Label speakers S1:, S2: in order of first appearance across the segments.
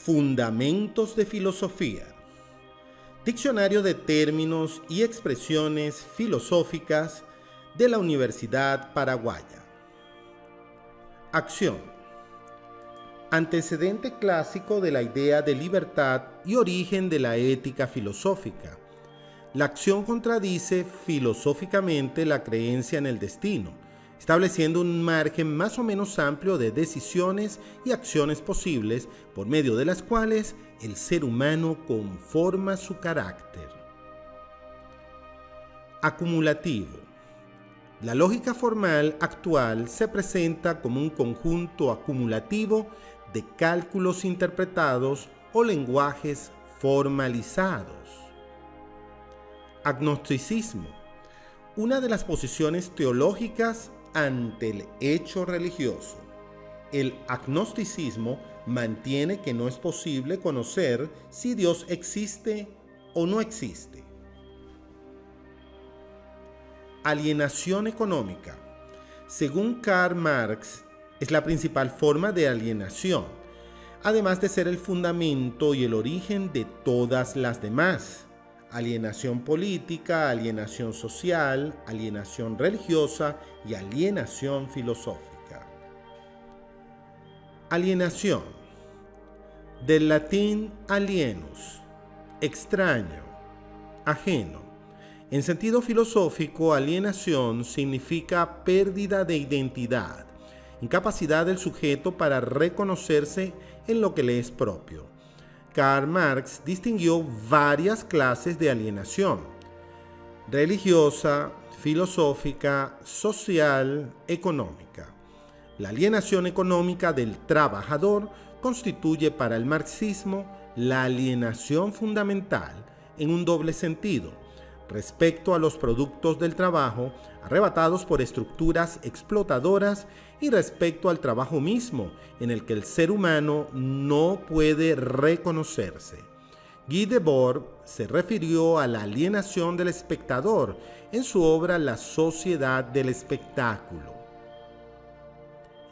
S1: Fundamentos de filosofía. Diccionario de términos y expresiones filosóficas de la Universidad Paraguaya. Acción. Antecedente clásico de la idea de libertad y origen de la ética filosófica. La acción contradice filosóficamente la creencia en el destino, estableciendo un margen más o menos amplio de decisiones y acciones posibles por medio de las cuales el ser humano conforma su carácter. Acumulativo. La lógica formal actual se presenta como un conjunto acumulativo de cálculos interpretados o lenguajes formalizados. Agnosticismo. Una de las posiciones teológicas ante el hecho religioso. El agnosticismo mantiene que no es posible conocer si Dios existe o no existe. Alienación económica. Según Karl Marx, es la principal forma de alienación, además de ser el fundamento y el origen de todas las demás. Alienación política, alienación social, alienación religiosa y alienación filosófica. Alienación. Del latín alienus, extraño, ajeno. En sentido filosófico, alienación significa pérdida de identidad, incapacidad del sujeto para reconocerse en lo que le es propio. Karl Marx distinguió varias clases de alienación: religiosa, filosófica, social, económica. La alienación económica del trabajador constituye para el marxismo la alienación fundamental en un doble sentido, respecto a los productos del trabajo arrebatados por estructuras explotadoras y respecto al trabajo mismo, en el que el ser humano no puede reconocerse. Guy Debord se refirió a la alienación del espectador en su obra La sociedad del espectáculo.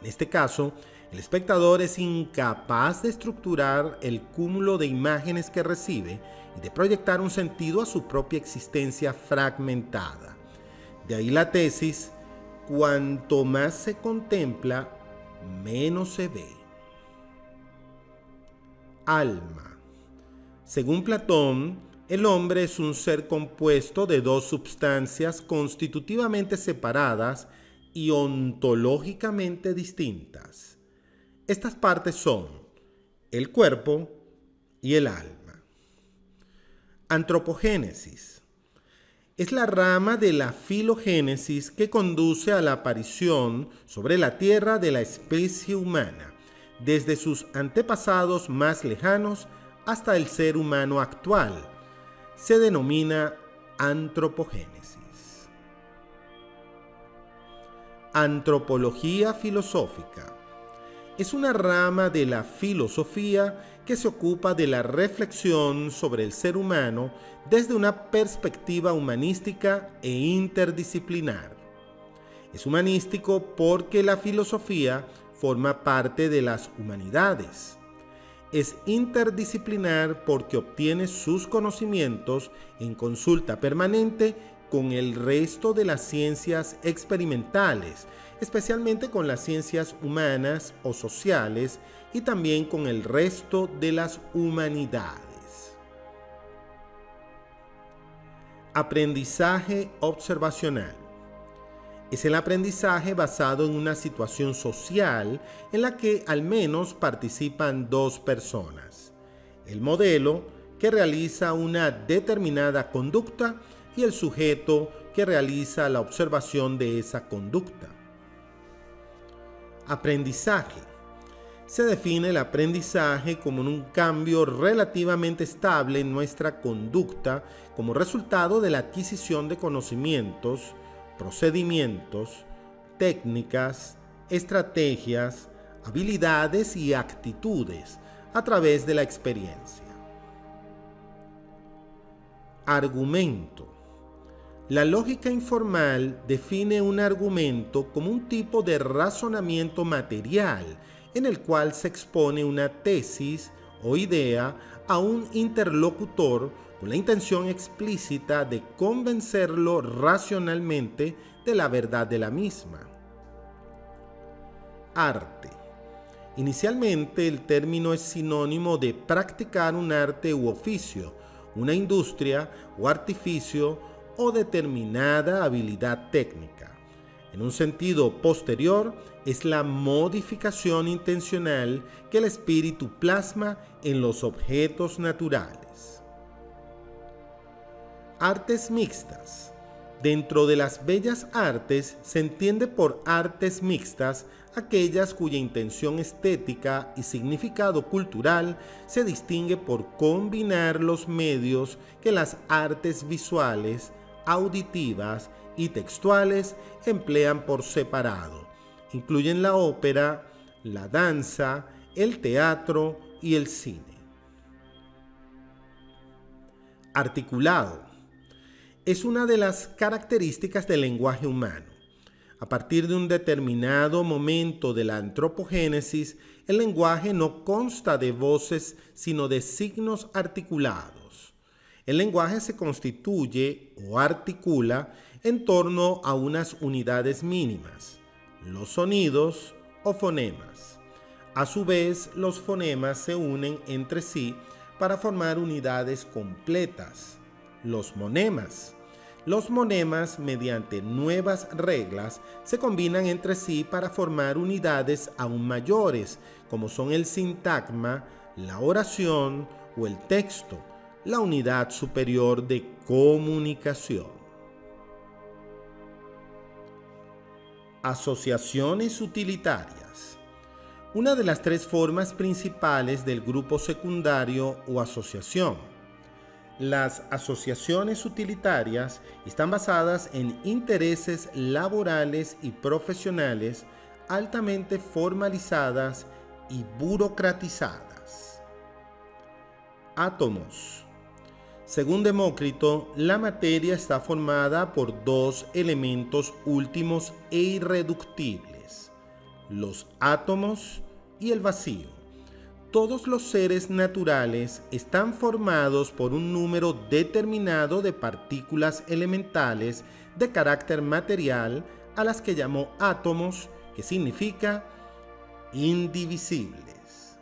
S1: En este caso, el espectador es incapaz de estructurar el cúmulo de imágenes que recibe y de proyectar un sentido a su propia existencia fragmentada. De ahí la tesis: cuanto más se contempla, menos se ve. Alma. Según Platón, el hombre es un ser compuesto de dos substancias constitutivamente separadas y ontológicamente distintas. Estas partes son el cuerpo y el alma. Antropogénesis. Es la rama de la filogénesis que conduce a la aparición sobre la tierra de la especie humana, desde sus antepasados más lejanos hasta el ser humano actual. Se denomina antropogénesis. Antropología filosófica. Es una rama de la filosofía que se ocupa de la reflexión sobre el ser humano desde una perspectiva humanística e interdisciplinar. Es humanístico porque la filosofía forma parte de las humanidades. Es interdisciplinar porque obtiene sus conocimientos en consulta permanente con el resto de las ciencias experimentales, especialmente con las ciencias humanas o sociales y también con el resto de las humanidades. Aprendizaje observacional. Es el aprendizaje basado en una situación social en la que al menos participan dos personas: el modelo, que realiza una determinada conducta, y el sujeto, que realiza la observación de esa conducta. Aprendizaje. Se define el aprendizaje como un cambio relativamente estable en nuestra conducta como resultado de la adquisición de conocimientos, procedimientos, técnicas, estrategias, habilidades y actitudes a través de la experiencia. Argumento. La lógica informal define un argumento como un tipo de razonamiento material en el cual se expone una tesis o idea a un interlocutor con la intención explícita de convencerlo racionalmente de la verdad de la misma. Arte. Inicialmente, el término es sinónimo de practicar un arte u oficio, una industria o artificio o determinada habilidad técnica. En un sentido posterior, es la modificación intencional que el espíritu plasma en los objetos naturales. Artes mixtas. Dentro de las bellas artes se entiende por artes mixtas aquellas cuya intención estética y significado cultural se distingue por combinar los medios que las artes visuales, auditivas y textuales emplean por separado. Incluyen la ópera, la danza, el teatro y el cine. Articulado. Es una de las características del lenguaje humano. A partir de un determinado momento de la antropogénesis, el lenguaje no consta de voces, sino de signos articulados. El lenguaje se constituye o articula en torno a unas unidades mínimas, los sonidos o fonemas. A su vez, los fonemas se unen entre sí para formar unidades completas, los monemas. Los monemas, mediante nuevas reglas, se combinan entre sí para formar unidades aún mayores, como son el sintagma, la oración o el texto, la unidad superior de comunicación. Asociaciones utilitarias. Una de las tres formas principales del grupo secundario o asociación. Las asociaciones utilitarias están basadas en intereses laborales y profesionales altamente formalizadas y burocratizadas. Átomos. Según Demócrito, la materia está formada por dos elementos últimos e irreductibles, los átomos y el vacío. Todos los seres naturales están formados por un número determinado de partículas elementales de carácter material a las que llamó átomos, que significa indivisibles.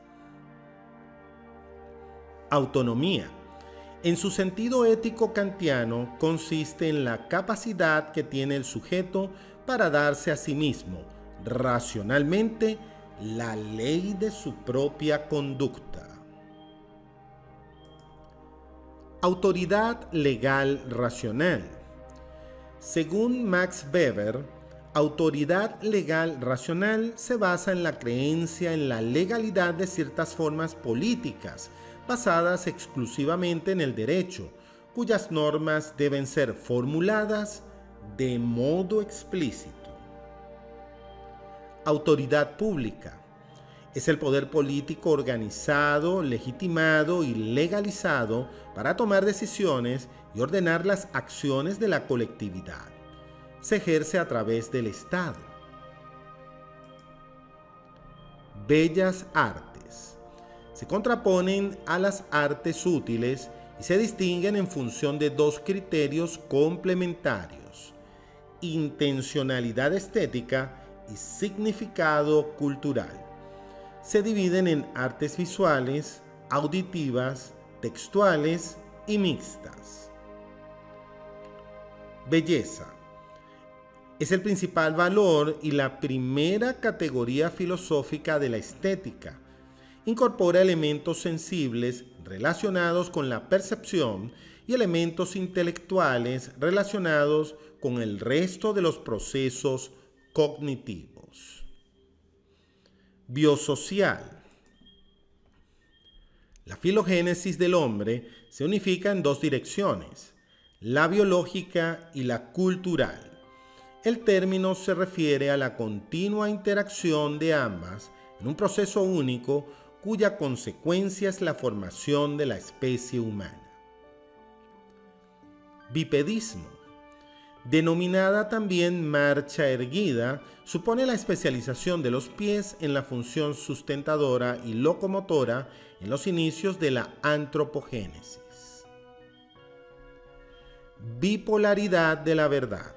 S1: Autonomía. En su sentido ético kantiano, consiste en la capacidad que tiene el sujeto para darse a sí mismo, racionalmente, la ley de su propia conducta. Autoridad legal racional. Según Max Weber, autoridad legal racional se basa en la creencia en la legalidad de ciertas formas políticas basadas exclusivamente en el derecho, cuyas normas deben ser formuladas de modo explícito. Autoridad pública. Es el poder político organizado, legitimado y legalizado para tomar decisiones y ordenar las acciones de la colectividad. Se ejerce a través del Estado. Bellas artes. Se contraponen a las artes útiles y se distinguen en función de dos criterios complementarios: intencionalidad estética y significado cultural. Se dividen en artes visuales, auditivas, textuales y mixtas. Belleza. Es el principal valor y la primera categoría filosófica de la estética. Incorpora elementos sensibles relacionados con la percepción y elementos intelectuales relacionados con el resto de los procesos cognitivos. Biosocial. La filogénesis del hombre se unifica en dos direcciones, la biológica y la cultural. El término se refiere a la continua interacción de ambas en un proceso único cuya consecuencia es la formación de la especie humana. Bipedismo. Denominada también marcha erguida, supone la especialización de los pies en la función sustentadora y locomotora en los inicios de la antropogénesis. Bipolaridad de la verdad.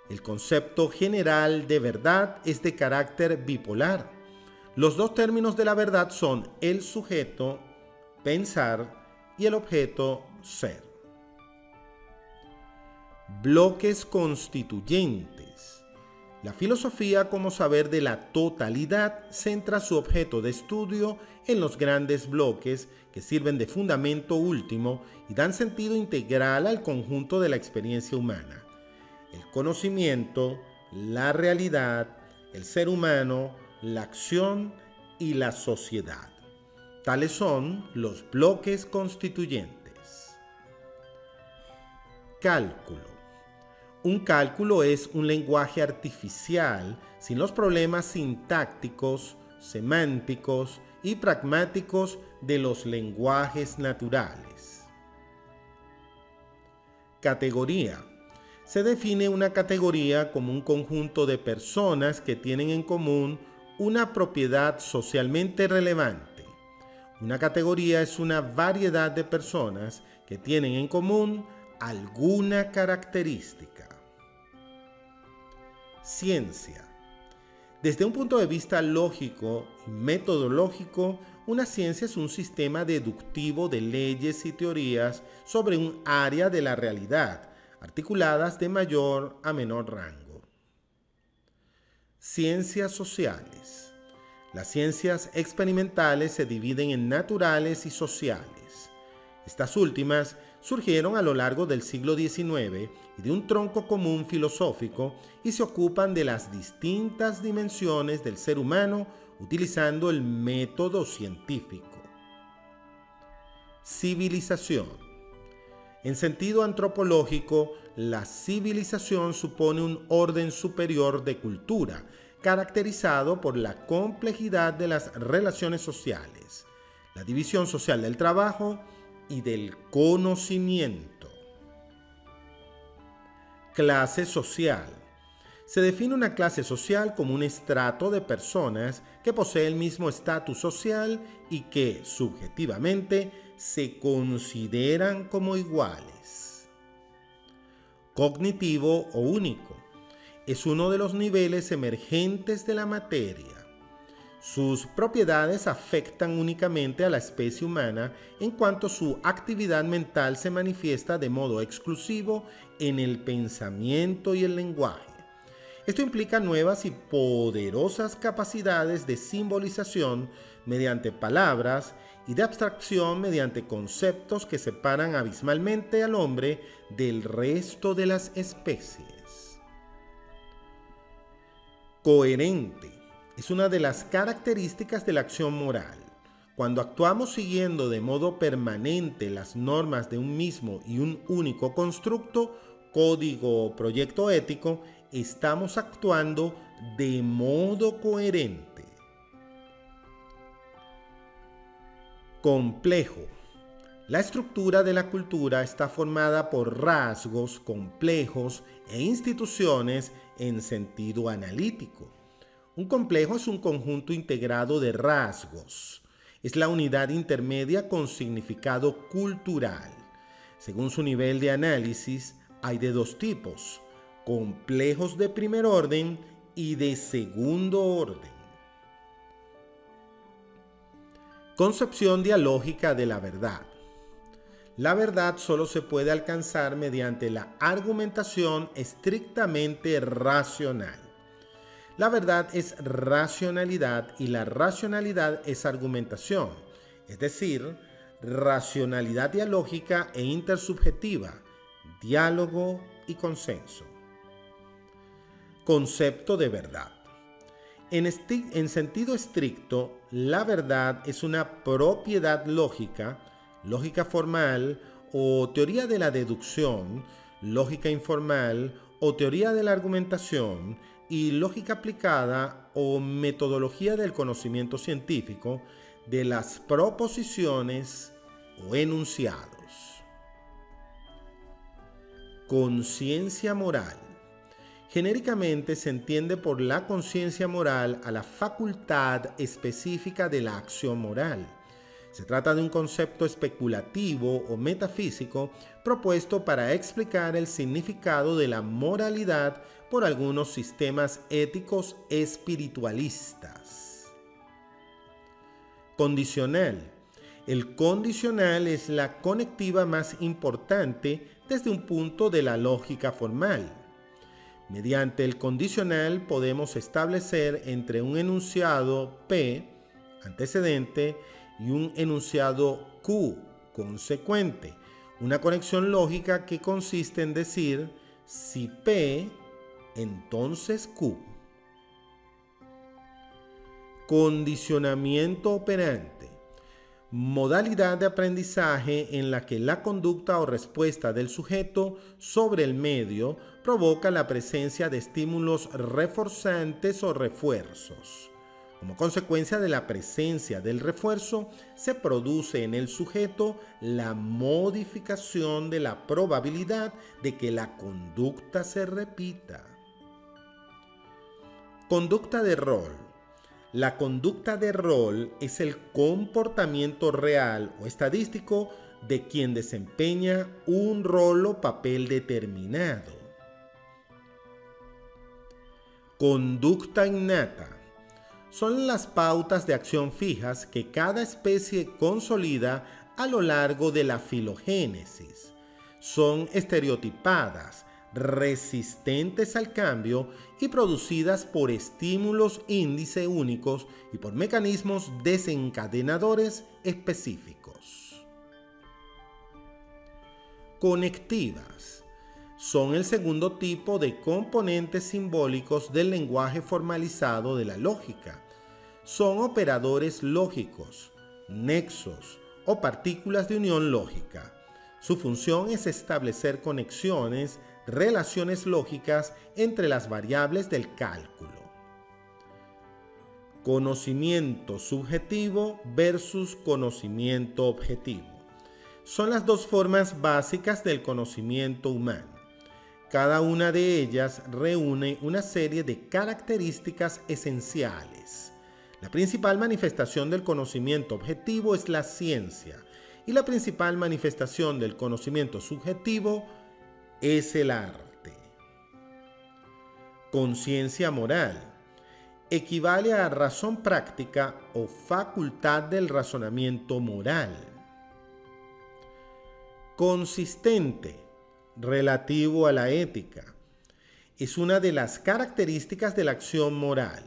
S1: El concepto general de verdad es de carácter bipolar. Los dos términos de la verdad son el sujeto, pensar, y el objeto, ser. Bloques constituyentes. La filosofía como saber de la totalidad centra su objeto de estudio en los grandes bloques que sirven de fundamento último y dan sentido integral al conjunto de la experiencia humana. El conocimiento, la realidad, el ser humano, la acción y la sociedad. Tales son los bloques constituyentes. Cálculo. Un cálculo es un lenguaje artificial sin los problemas sintácticos, semánticos y pragmáticos de los lenguajes naturales. Categoría. Se define una categoría como un conjunto de personas que tienen en común una propiedad socialmente relevante. Una categoría es una variedad de personas que tienen en común alguna característica. Ciencia. Desde un punto de vista lógico y metodológico, una ciencia es un sistema deductivo de leyes y teorías sobre un área de la realidad, articuladas de mayor a menor rango. Ciencias sociales. Las ciencias experimentales se dividen en naturales y sociales. Estas últimas surgieron a lo largo del siglo XIX y de un tronco común filosófico y se ocupan de las distintas dimensiones del ser humano utilizando el método científico. Civilización. En sentido antropológico, la civilización supone un orden superior de cultura, caracterizado por la complejidad de las relaciones sociales, la división social del trabajo y del conocimiento. Clase social. Se define una clase social como un estrato de personas que posee el mismo estatus social y que, subjetivamente, se consideran como iguales. Cognitivo o único. Es uno de los niveles emergentes de la materia. Sus propiedades afectan únicamente a la especie humana en cuanto su actividad mental se manifiesta de modo exclusivo en el pensamiento y el lenguaje. Esto implica nuevas y poderosas capacidades de simbolización mediante palabras y de abstracción mediante conceptos que separan abismalmente al hombre del resto de las especies. Coherente. Es una de las características de la acción moral. Cuando actuamos siguiendo de modo permanente las normas de un mismo y un único constructo, código o proyecto ético, estamos actuando de modo coherente. Complejo. La estructura de la cultura está formada por rasgos complejos e instituciones en sentido analítico. Un complejo es un conjunto integrado de rasgos. Es la unidad intermedia con significado cultural. Según su nivel de análisis, hay de dos tipos: complejos de primer orden y de segundo orden. Concepción dialógica de la verdad. La verdad solo se puede alcanzar mediante la argumentación estrictamente racional. La verdad es racionalidad y la racionalidad es argumentación, es decir, racionalidad dialógica e intersubjetiva, diálogo y consenso. Concepto de verdad. En sentido estricto, la verdad es una propiedad lógica, lógica formal o teoría de la deducción, lógica informal o teoría de la argumentación y lógica aplicada o metodología del conocimiento científico de las proposiciones o enunciados. Conciencia moral. Genéricamente se entiende por la conciencia moral a la facultad específica de la acción moral. Se trata de un concepto especulativo o metafísico propuesto para explicar el significado de la moralidad por algunos sistemas éticos espiritualistas. Condicional. El condicional es la conectiva más importante desde un punto de la lógica formal. Mediante el condicional podemos establecer entre un enunciado P, antecedente, y un enunciado Q, consecuente, una conexión lógica que consiste en decir, si P, entonces Q. Condicionamiento operante. Modalidad de aprendizaje en la que la conducta o respuesta del sujeto sobre el medio provoca la presencia de estímulos reforzantes o refuerzos. Como consecuencia de la presencia del refuerzo, se produce en el sujeto la modificación de la probabilidad de que la conducta se repita. Conducta de rol. La conducta de rol es el comportamiento real o estadístico de quien desempeña un rol o papel determinado. Conducta innata. Son las pautas de acción fijas que cada especie consolida a lo largo de la filogénesis. Son estereotipadas, resistentes al cambio y producidas por estímulos índice únicos y por mecanismos desencadenadores específicos. Conectivas. Son el segundo tipo de componentes simbólicos del lenguaje formalizado de la lógica. Son operadores lógicos, nexos o partículas de unión lógica. Su función es establecer conexiones, relaciones lógicas entre las variables del cálculo. Conocimiento subjetivo versus conocimiento objetivo. Son las dos formas básicas del conocimiento humano. Cada una de ellas reúne una serie de características esenciales. La principal manifestación del conocimiento objetivo es la ciencia, y la principal manifestación del conocimiento subjetivo es el arte. Conciencia moral. Equivale a razón práctica o facultad del razonamiento moral. Consistente. Relativo a la ética. Es una de las características de la acción moral.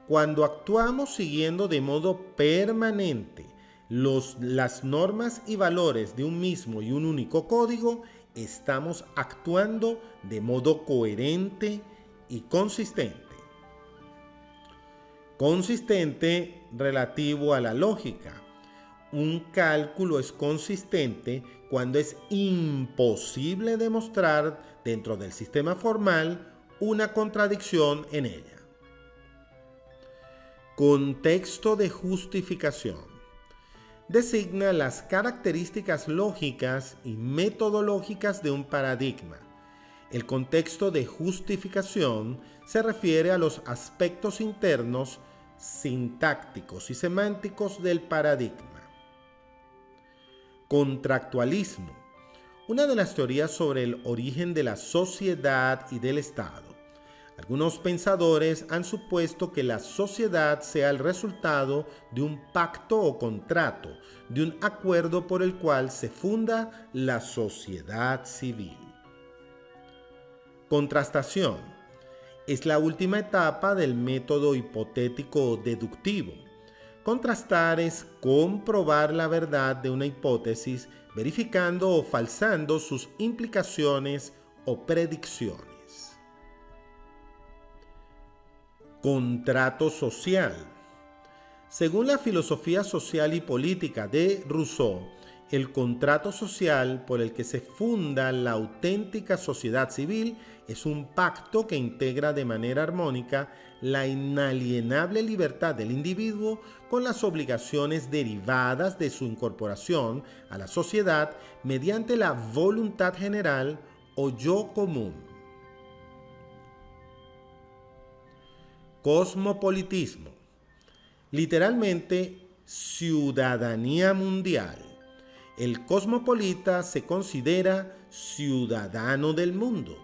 S1: Cuando actuamos siguiendo de modo permanente las normas y valores de un mismo y un único código, estamos actuando de modo coherente y consistente. Consistente relativo a la lógica. Un cálculo es consistente cuando es imposible demostrar dentro del sistema formal una contradicción en ella. Contexto de justificación. Designa las características lógicas y metodológicas de un paradigma. El contexto de justificación se refiere a los aspectos internos, sintácticos y semánticos del paradigma. Contractualismo. Una de las teorías sobre el origen de la sociedad y del Estado. Algunos pensadores han supuesto que la sociedad sea el resultado de un pacto o contrato, de un acuerdo por el cual se funda la sociedad civil. Contrastación. Es la última etapa del método hipotético deductivo. Contrastar es comprobar la verdad de una hipótesis verificando o falsando sus implicaciones o predicciones. Contrato social. Según la filosofía social y política de Rousseau, el contrato social por el que se funda la auténtica sociedad civil es un pacto que integra de manera armónica la inalienable libertad del individuo con las obligaciones derivadas de su incorporación a la sociedad mediante la voluntad general o yo común. Cosmopolitismo. Literalmente, ciudadanía mundial. El cosmopolita se considera ciudadano del mundo.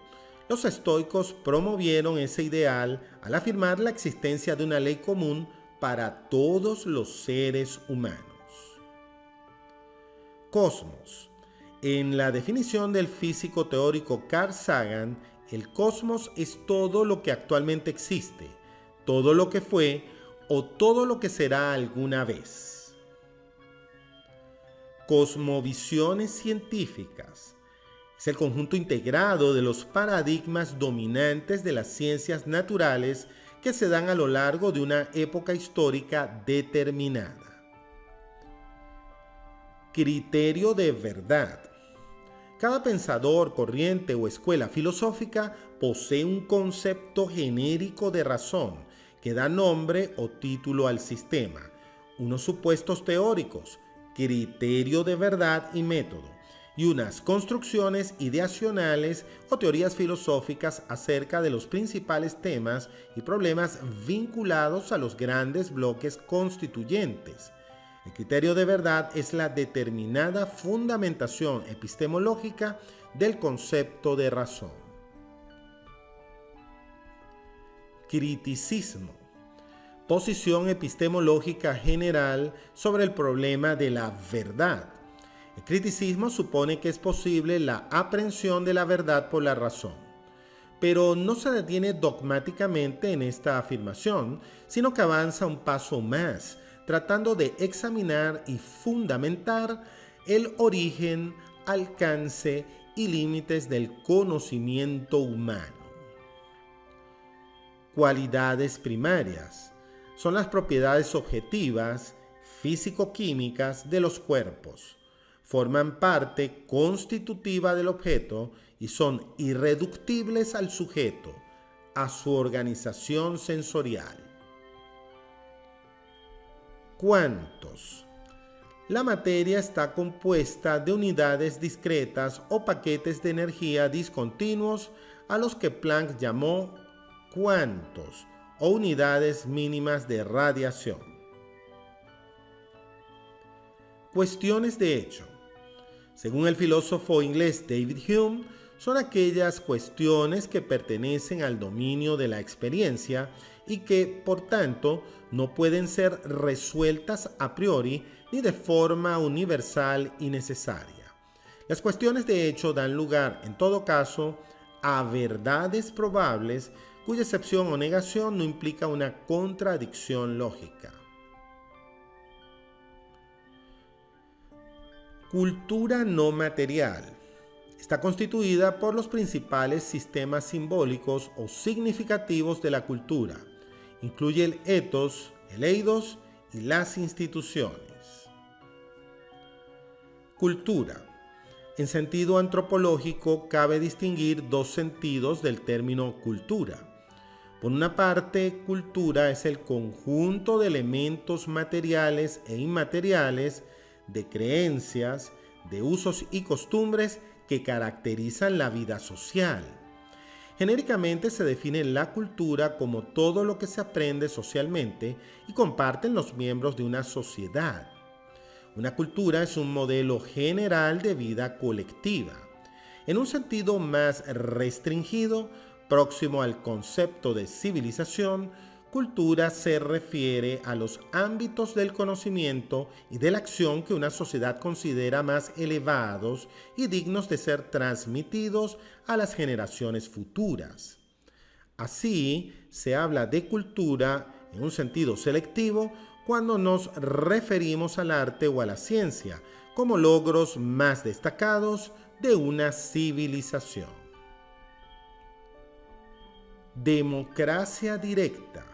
S1: Los estoicos promovieron ese ideal al afirmar la existencia de una ley común para todos los seres humanos. Cosmos. En la definición del físico teórico Carl Sagan, el cosmos es todo lo que actualmente existe, todo lo que fue o todo lo que será alguna vez. Cosmovisiones científicas. Es el conjunto integrado de los paradigmas dominantes de las ciencias naturales que se dan a lo largo de una época histórica determinada. Criterio de verdad. Cada pensador, corriente o escuela filosófica posee un concepto genérico de razón que da nombre o título al sistema, unos supuestos teóricos, criterio de verdad y método, y unas construcciones ideacionales o teorías filosóficas acerca de los principales temas y problemas vinculados a los grandes bloques constituyentes. El criterio de verdad es la determinada fundamentación epistemológica del concepto de razón. Criticismo. Posición epistemológica general sobre el problema de la verdad. El criticismo supone que es posible la aprehensión de la verdad por la razón, pero no se detiene dogmáticamente en esta afirmación, sino que avanza un paso más, tratando de examinar y fundamentar el origen, alcance y límites del conocimiento humano. Cualidades primarias. Son las propiedades objetivas, físico-químicas de los cuerpos. Forman parte constitutiva del objeto y son irreductibles al sujeto, a su organización sensorial. Cuantos. La materia está compuesta de unidades discretas o paquetes de energía discontinuos a los que Planck llamó cuantos o unidades mínimas de radiación. Cuestiones de hecho. Según el filósofo inglés David Hume, son aquellas cuestiones que pertenecen al dominio de la experiencia y que, por tanto, no pueden ser resueltas a priori ni de forma universal y necesaria. Las cuestiones de hecho dan lugar, en todo caso, a verdades probables cuya excepción o negación no implica una contradicción lógica. Cultura no material. Está constituida por los principales sistemas simbólicos o significativos de la cultura. Incluye el ethos, el eidos y las instituciones. Cultura. En sentido antropológico, cabe distinguir dos sentidos del término cultura. Por una parte, cultura es el conjunto de elementos materiales e inmateriales, de creencias, de usos y costumbres que caracterizan la vida social. Genéricamente se define la cultura como todo lo que se aprende socialmente y comparten los miembros de una sociedad. Una cultura es un modelo general de vida colectiva. En un sentido más restringido, próximo al concepto de civilización, cultura se refiere a los ámbitos del conocimiento y de la acción que una sociedad considera más elevados y dignos de ser transmitidos a las generaciones futuras. Así, se habla de cultura en un sentido selectivo cuando nos referimos al arte o a la ciencia como logros más destacados de una civilización. Democracia directa.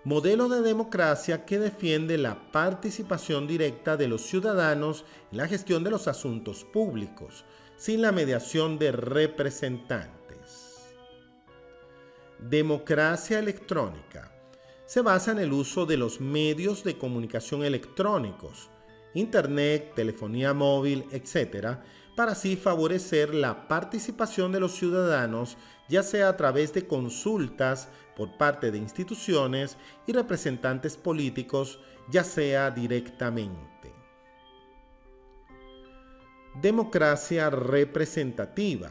S1: Modelo de democracia que defiende la participación directa de los ciudadanos en la gestión de los asuntos públicos, sin la mediación de representantes. Democracia electrónica. Se basa en el uso de los medios de comunicación electrónicos, Internet, telefonía móvil, etc., para así favorecer la participación de los ciudadanos, ya sea a través de consultas por parte de instituciones y representantes políticos, ya sea directamente. Democracia representativa.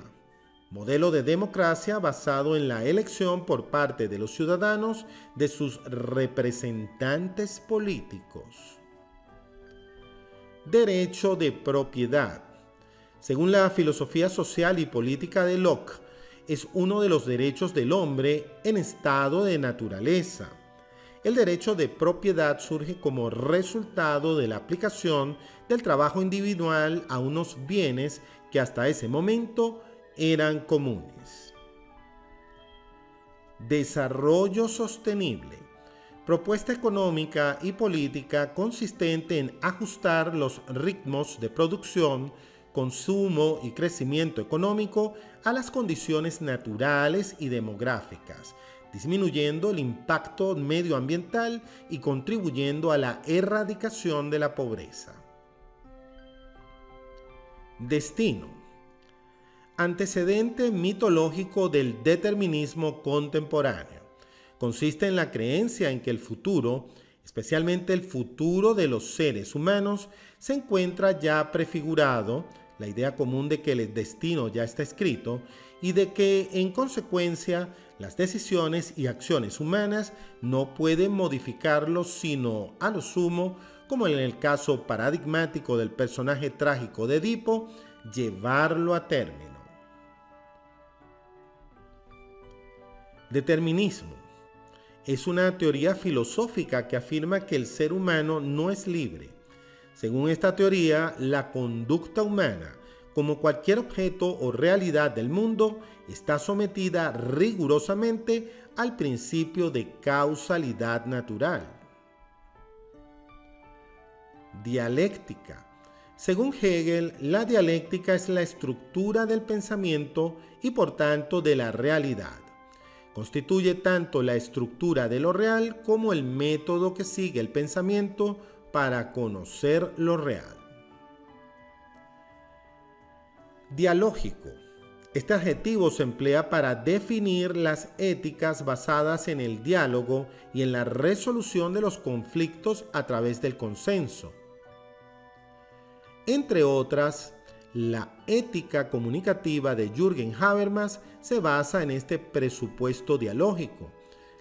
S1: Modelo de democracia basado en la elección por parte de los ciudadanos de sus representantes políticos. Derecho de propiedad. Según la filosofía social y política de Locke, es uno de los derechos del hombre en estado de naturaleza. El derecho de propiedad surge como resultado de la aplicación del trabajo individual a unos bienes que hasta ese momento eran comunes. Desarrollo sostenible. Propuesta económica y política consistente en ajustar los ritmos de producción, consumo y crecimiento económico a las condiciones naturales y demográficas, disminuyendo el impacto medioambiental y contribuyendo a la erradicación de la pobreza. Destino. Antecedente mitológico del determinismo contemporáneo. Consiste en la creencia en que el futuro, especialmente el futuro de los seres humanos, se encuentra ya prefigurado, la idea común de que el destino ya está escrito y de que, en consecuencia, las decisiones y acciones humanas no pueden modificarlo sino, a lo sumo, como en el caso paradigmático del personaje trágico de Edipo, llevarlo a término. Determinismo. Es una teoría filosófica que afirma que el ser humano no es libre. Según esta teoría, la conducta humana, como cualquier objeto o realidad del mundo, está sometida rigurosamente al principio de causalidad natural. Dialéctica. Según Hegel, la dialéctica es la estructura del pensamiento y por tanto de la realidad. Constituye tanto la estructura de lo real como el método que sigue el pensamiento para conocer lo real. Dialógico. Este adjetivo se emplea para definir las éticas basadas en el diálogo y en la resolución de los conflictos a través del consenso. Entre otras, la ética comunicativa de Jürgen Habermas se basa en este presupuesto dialógico.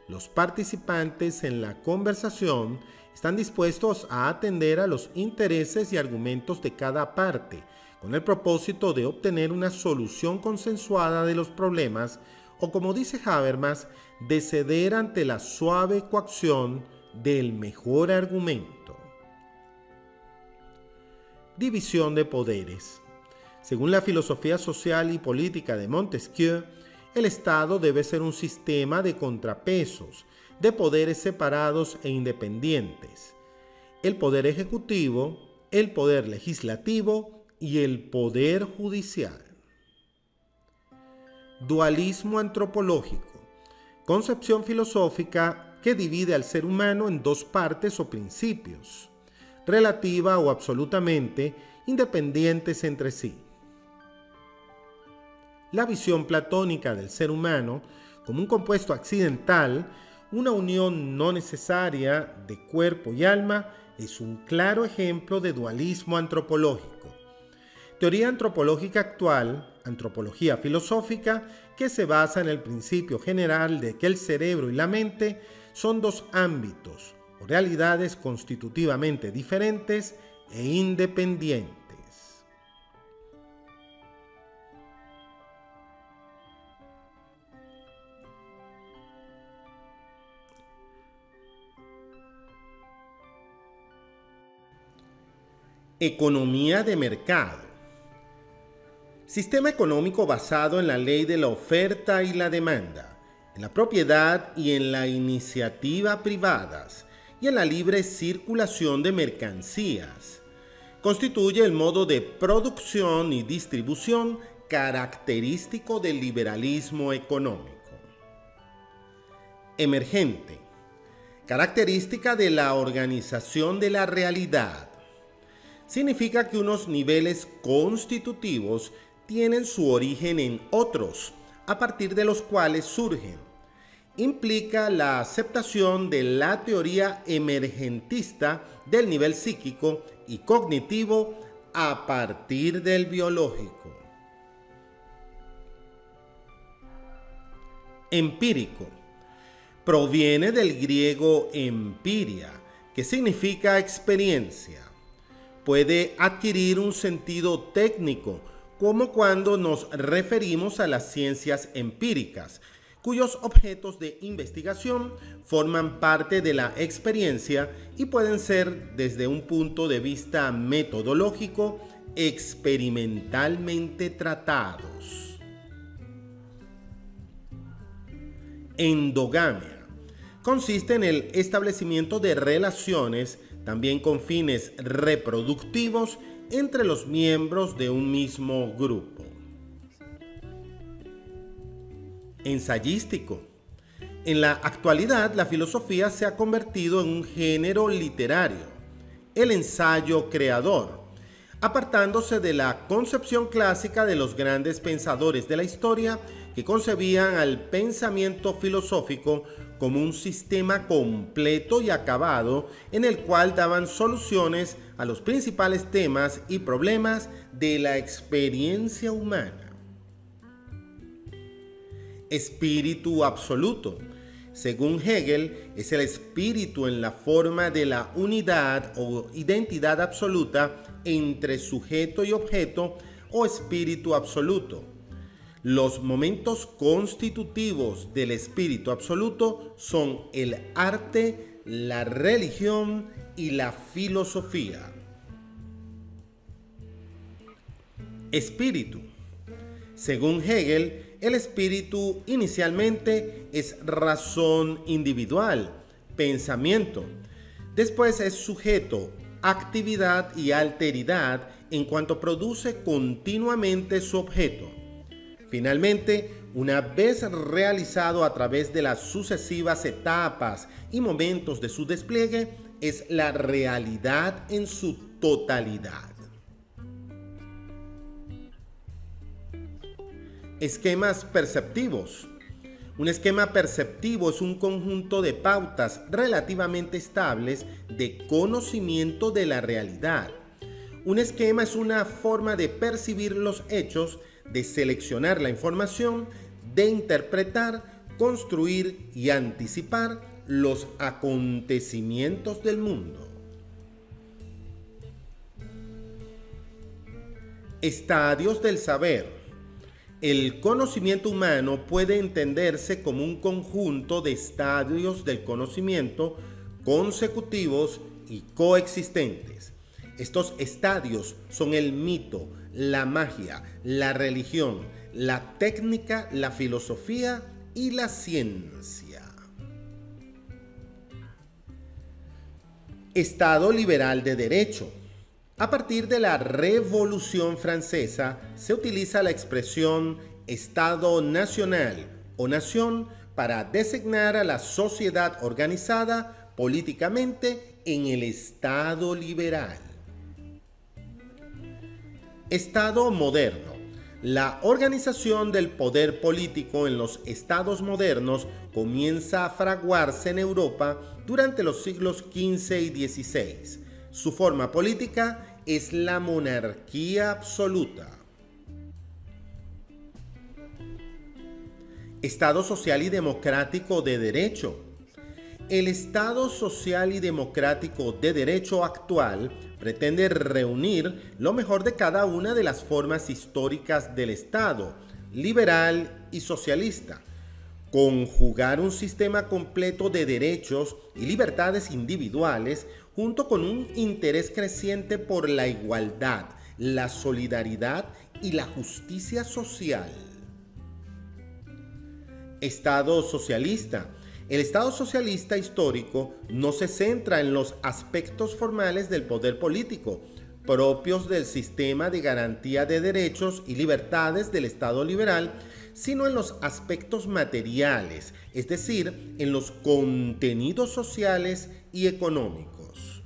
S1: Los participantes en la conversación están dispuestos a atender a los intereses y argumentos de cada parte, con el propósito de obtener una solución consensuada de los problemas, o como dice Habermas, de ceder ante la suave coacción del mejor argumento. División de poderes. Según la filosofía social y política de Montesquieu, el Estado debe ser un sistema de contrapesos, de poderes separados e independientes. El poder ejecutivo, el poder legislativo y el poder judicial. Dualismo antropológico. Concepción filosófica que divide al ser humano en dos partes o principios, relativa o absolutamente independientes entre sí. La visión platónica del ser humano como un compuesto accidental, una unión no necesaria de cuerpo y alma, es un claro ejemplo de dualismo antropológico. Teoría antropológica actual, antropología filosófica, que se basa en el principio general de que el cerebro y la mente son dos ámbitos o realidades constitutivamente diferentes e independientes. Economía de mercado. Sistema económico basado en la ley de la oferta y la demanda, en la propiedad y en la iniciativa privadas y en la libre circulación de mercancías. Constituye el modo de producción y distribución característico del liberalismo económico. Emergente. Característica de la organización de la realidad. significa que unos niveles constitutivos tienen su origen en otros, a partir de los cuales surgen. Implica la aceptación de la teoría emergentista del nivel psíquico y cognitivo a partir del biológico. Empírico. Proviene del griego empiria, que significa experiencia. Puede adquirir un sentido técnico, como cuando nos referimos a las ciencias empíricas, cuyos objetos de investigación forman parte de la experiencia y pueden ser, desde un punto de vista metodológico, experimentalmente tratados. Endogamia. Consiste en el establecimiento de relaciones, también con fines reproductivos, entre los miembros de un mismo grupo. Ensayístico. En la actualidad, la filosofía se ha convertido en un género literario, el ensayo creador, apartándose de la concepción clásica de los grandes pensadores de la historia que concebían al pensamiento filosófico como un sistema completo y acabado en el cual daban soluciones a los principales temas y problemas de la experiencia humana. Espíritu absoluto. Según Hegel, es el espíritu en la forma de la unidad o identidad absoluta entre sujeto y objeto, o espíritu absoluto. Los momentos constitutivos del espíritu absoluto son el arte, la religión y la filosofía. Espíritu. Según Hegel, el espíritu inicialmente es razón individual, pensamiento. Después es sujeto, actividad y alteridad en cuanto produce continuamente su objeto. Finalmente, una vez realizado a través de las sucesivas etapas y momentos de su despliegue, es la realidad en su totalidad. Esquemas perceptivos. Un esquema perceptivo es un conjunto de pautas relativamente estables de conocimiento de la realidad. Un esquema es una forma de percibir los hechos, de seleccionar la información, de interpretar, construir y anticipar los acontecimientos del mundo. Estadios del saber. El conocimiento humano puede entenderse como un conjunto de estadios del conocimiento consecutivos y coexistentes. Estos estadios son el mito, la magia, la religión, la técnica, la filosofía y la ciencia. Estado liberal de derecho. A partir de la Revolución Francesa se utiliza la expresión Estado nacional o nación para designar a la sociedad organizada políticamente en el Estado liberal. Estado moderno. La organización del poder político en los estados modernos comienza a fraguarse en Europa durante los siglos XV y XVI. Su forma política es la monarquía absoluta. Estado social y democrático de derecho. El Estado social y democrático de derecho actual pretende reunir lo mejor de cada una de las formas históricas del Estado, liberal y socialista, conjugar un sistema completo de derechos y libertades individuales junto con un interés creciente por la igualdad, la solidaridad y la justicia social. Estado socialista. El Estado socialista histórico no se centra en los aspectos formales del poder político, propios del sistema de garantía de derechos y libertades del Estado liberal, sino en los aspectos materiales, es decir, en los contenidos sociales y económicos.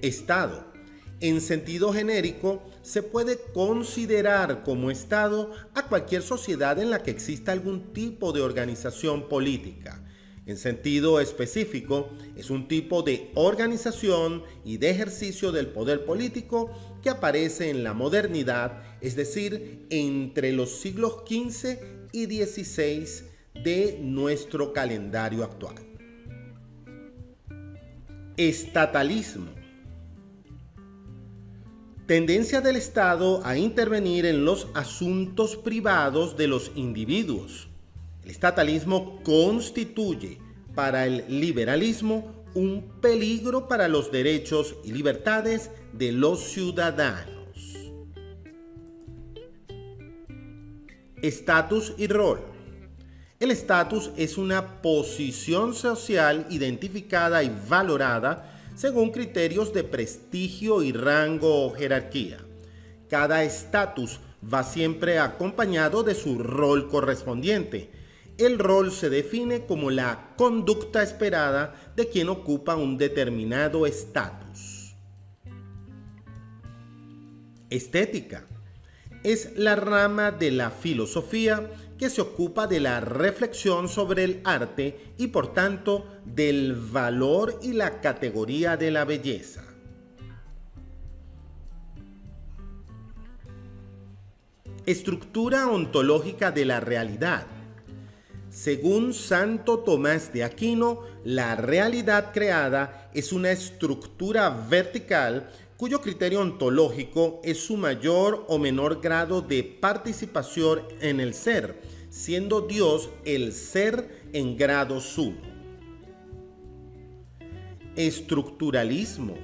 S1: Estado. En sentido genérico, se puede considerar como Estado a cualquier sociedad en la que exista algún tipo de organización política. En sentido específico, es un tipo de organización y de ejercicio del poder político que aparece en la modernidad, es decir, entre los siglos XV y XVI de nuestro calendario actual. Estatalismo. Tendencia del Estado a intervenir en los asuntos privados de los individuos. El estatalismo constituye para el liberalismo un peligro para los derechos y libertades de los ciudadanos. Estatus y rol. El estatus es una posición social identificada y valorada según criterios de prestigio y rango o jerarquía. Cada estatus va siempre acompañado de su rol correspondiente. El rol se define como la conducta esperada de quien ocupa un determinado estatus. Estética. Es la rama de la filosofía que se ocupa de la reflexión sobre el arte y por tanto del valor y la categoría de la belleza. Estructura ontológica de la realidad. Según Santo Tomás de Aquino, la realidad creada es una estructura vertical cuyo criterio ontológico es su mayor o menor grado de participación en el ser, siendo Dios el ser en grado sumo. Estructuralismo.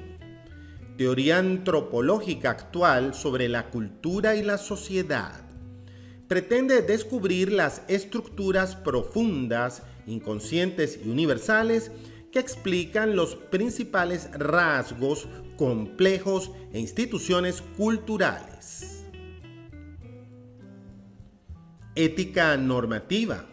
S1: Teoría antropológica actual sobre la cultura y la sociedad. Pretende descubrir las estructuras profundas, inconscientes y universales que explican los principales rasgos complejos e instituciones culturales. Ética normativa.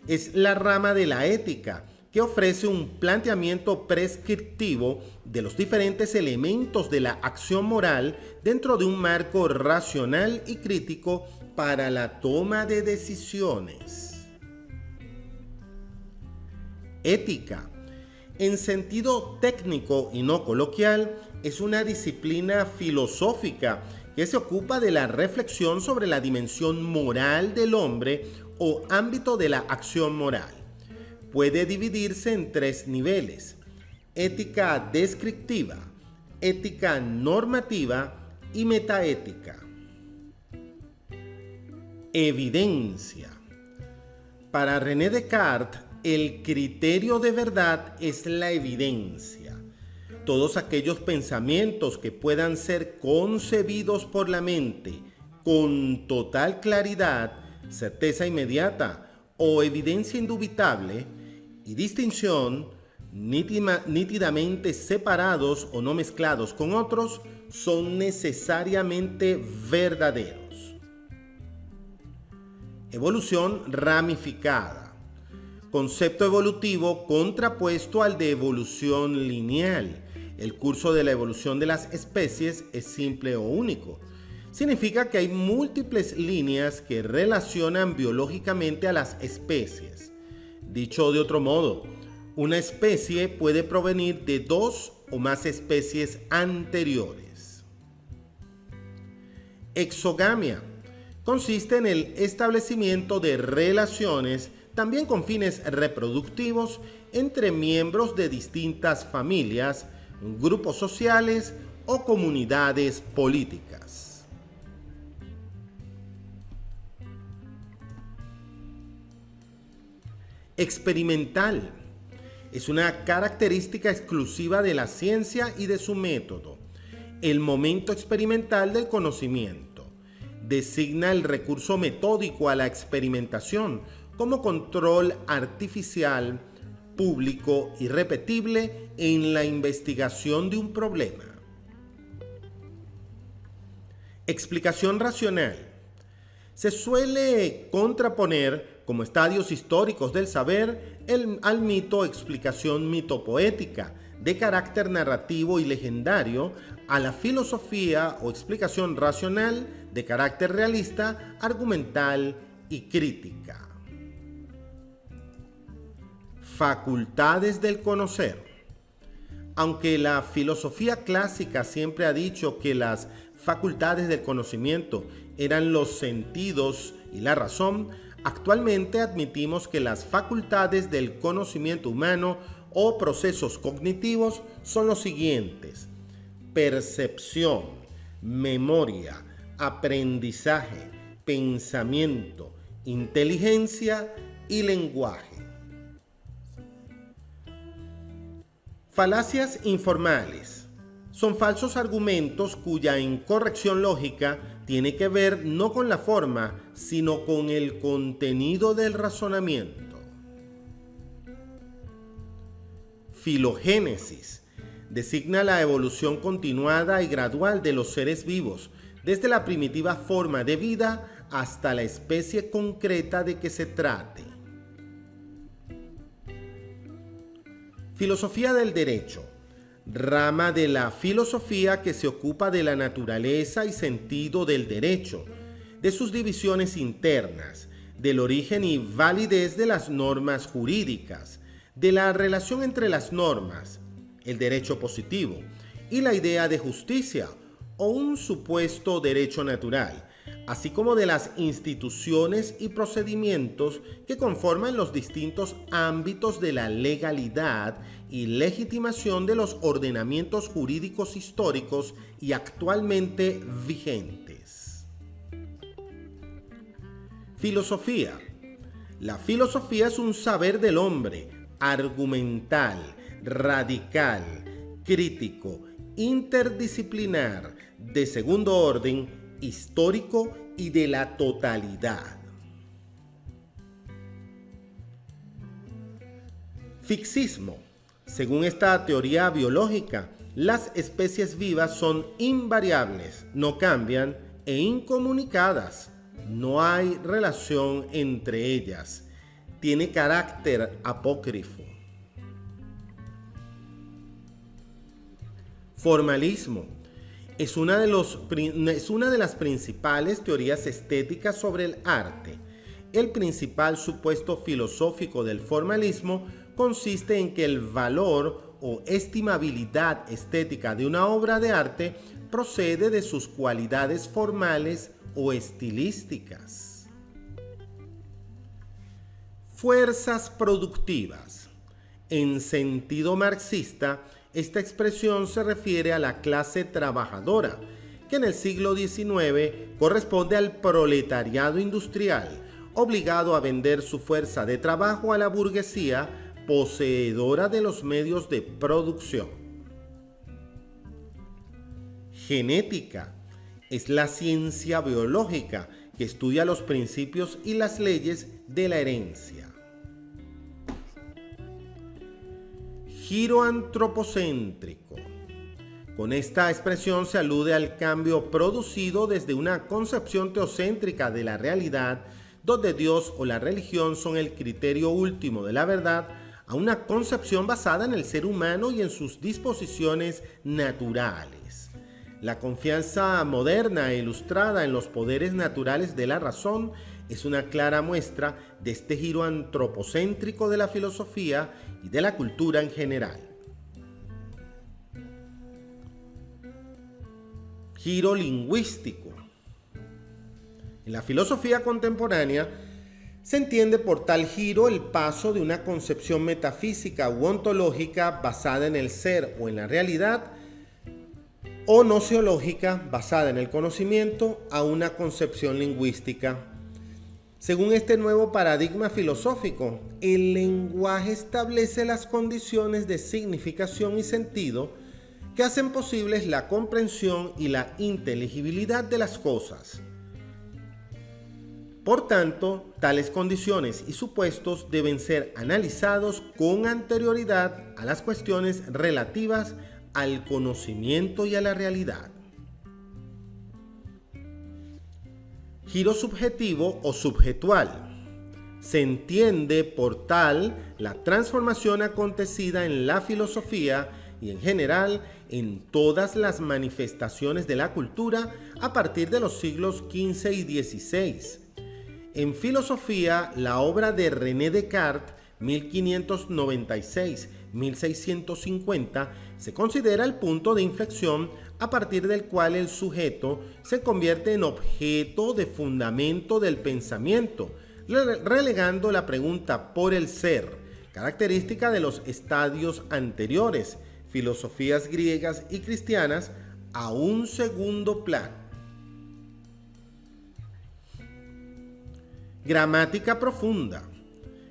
S1: Es la rama de la ética que ofrece un planteamiento prescriptivo de los diferentes elementos de la acción moral dentro de un marco racional y crítico para la toma de decisiones. Ética. En sentido técnico y no coloquial, es una disciplina filosófica que se ocupa de la reflexión sobre la dimensión moral del hombre o ámbito de la acción moral. Puede dividirse en tres niveles: ética descriptiva, ética normativa y metaética. Evidencia. Para René Descartes, el criterio de verdad es la evidencia. Todos aquellos pensamientos que puedan ser concebidos por la mente con total claridad, certeza inmediata o evidencia indubitable y distinción, nítidamente separados o no mezclados con otros, son necesariamente verdaderos. Evolución ramificada. Concepto evolutivo contrapuesto al de evolución lineal. El curso de la evolución de las especies es simple o único. Significa que hay múltiples líneas que relacionan biológicamente a las especies. Dicho de otro modo, una especie puede provenir de dos o más especies anteriores. Exogamia. Consiste en el establecimiento de relaciones también con fines reproductivos entre miembros de distintas familias, grupos sociales o comunidades políticas. Experimental. Es una característica exclusiva de la ciencia y de su método. El momento experimental del conocimiento. Designa el recurso metódico a la experimentación como control artificial, público y repetible en la investigación de un problema. Explicación racional. Se suele contraponer como estadios históricos del saber al mito explicación mitopoética, de carácter narrativo y legendario a la filosofía o explicación racional de carácter realista, argumental y crítica. Facultades del conocer. Aunque la filosofía clásica siempre ha dicho que las facultades del conocimiento eran los sentidos y la razón, actualmente admitimos que las facultades del conocimiento humano o procesos cognitivos son los siguientes: percepción, memoria, aprendizaje, pensamiento, inteligencia y lenguaje. Falacias informales. Son falsos argumentos cuya incorrección lógica tiene que ver no con la forma, sino con el contenido del razonamiento. Filogénesis. Designa la evolución continuada y gradual de los seres vivos, desde la primitiva forma de vida hasta la especie concreta de que se trate. Filosofía del derecho. Rama de la filosofía que se ocupa de la naturaleza y sentido del derecho, de sus divisiones internas, del origen y validez de las normas jurídicas, de la relación entre las normas, el derecho positivo y la idea de justicia o un supuesto derecho natural, así como de las instituciones y procedimientos que conforman los distintos ámbitos de la legalidad y legitimación de los ordenamientos jurídicos históricos y actualmente vigentes. Filosofía. La filosofía es un saber del hombre, argumental, radical, crítico, interdisciplinar, de segundo orden, histórico y de la totalidad. Fixismo. Según esta teoría biológica, las especies vivas son invariables, no cambian e incomunicadas. No hay relación entre ellas. Tiene carácter apócrifo. Formalismo. Es una de las principales teorías estéticas sobre el arte. El principal supuesto filosófico del formalismo consiste en que el valor o estimabilidad estética de una obra de arte procede de sus cualidades formales o estilísticas. Fuerzas productivas. En sentido marxista, esta expresión se refiere a la clase trabajadora, que en el siglo XIX corresponde al proletariado industrial, obligado a vender su fuerza de trabajo a la burguesía poseedora de los medios de producción. Genética es la ciencia biológica que estudia los principios y las leyes de la herencia. Giro antropocéntrico. Con esta expresión se alude al cambio producido desde una concepción teocéntrica de la realidad, donde Dios o la religión son el criterio último de la verdad, a una concepción basada en el ser humano y en sus disposiciones naturales. La confianza moderna e ilustrada en los poderes naturales de la razón es una clara muestra de este giro antropocéntrico de la filosofía y de la cultura en general. Giro lingüístico. En la filosofía contemporánea se entiende por tal giro el paso de una concepción metafísica u ontológica basada en el ser o en la realidad, o noceológica basada en el conocimiento, a una concepción lingüística. Según este nuevo paradigma filosófico, el lenguaje establece las condiciones de significación y sentido que hacen posibles la comprensión y la inteligibilidad de las cosas. Por tanto, tales condiciones y supuestos deben ser analizados con anterioridad a las cuestiones relativas al conocimiento y a la realidad. Giro subjetivo o subjetual. Se entiende por tal la transformación acontecida en la filosofía y en general en todas las manifestaciones de la cultura a partir de los siglos XV y XVI. En filosofía, la obra de René Descartes, 1596-1650, se considera el punto de inflexión a partir del cual el sujeto se convierte en objeto de fundamento del pensamiento, relegando la pregunta por el ser, característica de los estadios anteriores, filosofías griegas y cristianas, a un segundo plano. Gramática profunda.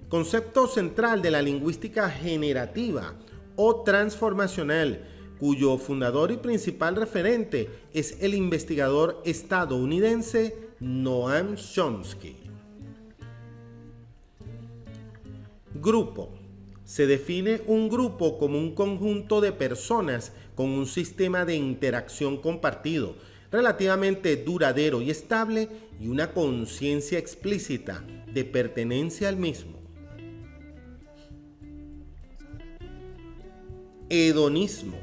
S1: Concepto central de la lingüística generativa o transformacional, cuyo fundador y principal referente es el investigador estadounidense Noam Chomsky. Grupo. Se define un grupo como un conjunto de personas con un sistema de interacción compartido, relativamente duradero y estable, y una conciencia explícita de pertenencia al mismo. Hedonismo.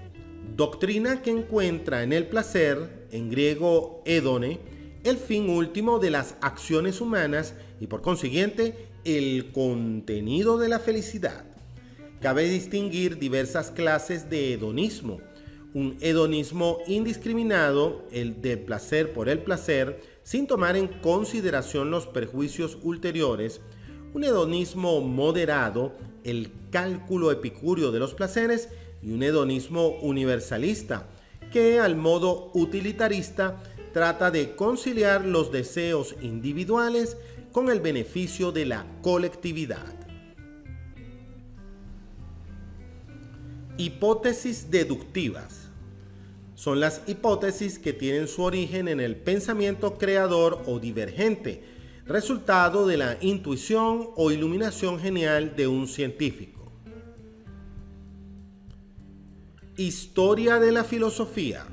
S1: Doctrina que encuentra en el placer, en griego hedone, el fin último de las acciones humanas y por consiguiente el contenido de la felicidad. Cabe distinguir diversas clases de hedonismo. Un hedonismo indiscriminado, el de placer por el placer, sin tomar en consideración los perjuicios ulteriores. Un hedonismo moderado, el cálculo epicúreo de los placeres, y un hedonismo universalista, que al modo utilitarista trata de conciliar los deseos individuales con el beneficio de la colectividad. Hipótesis deductivas. Son las hipótesis que tienen su origen en el pensamiento creador o divergente, resultado de la intuición o iluminación genial de un científico. Historia de la filosofía.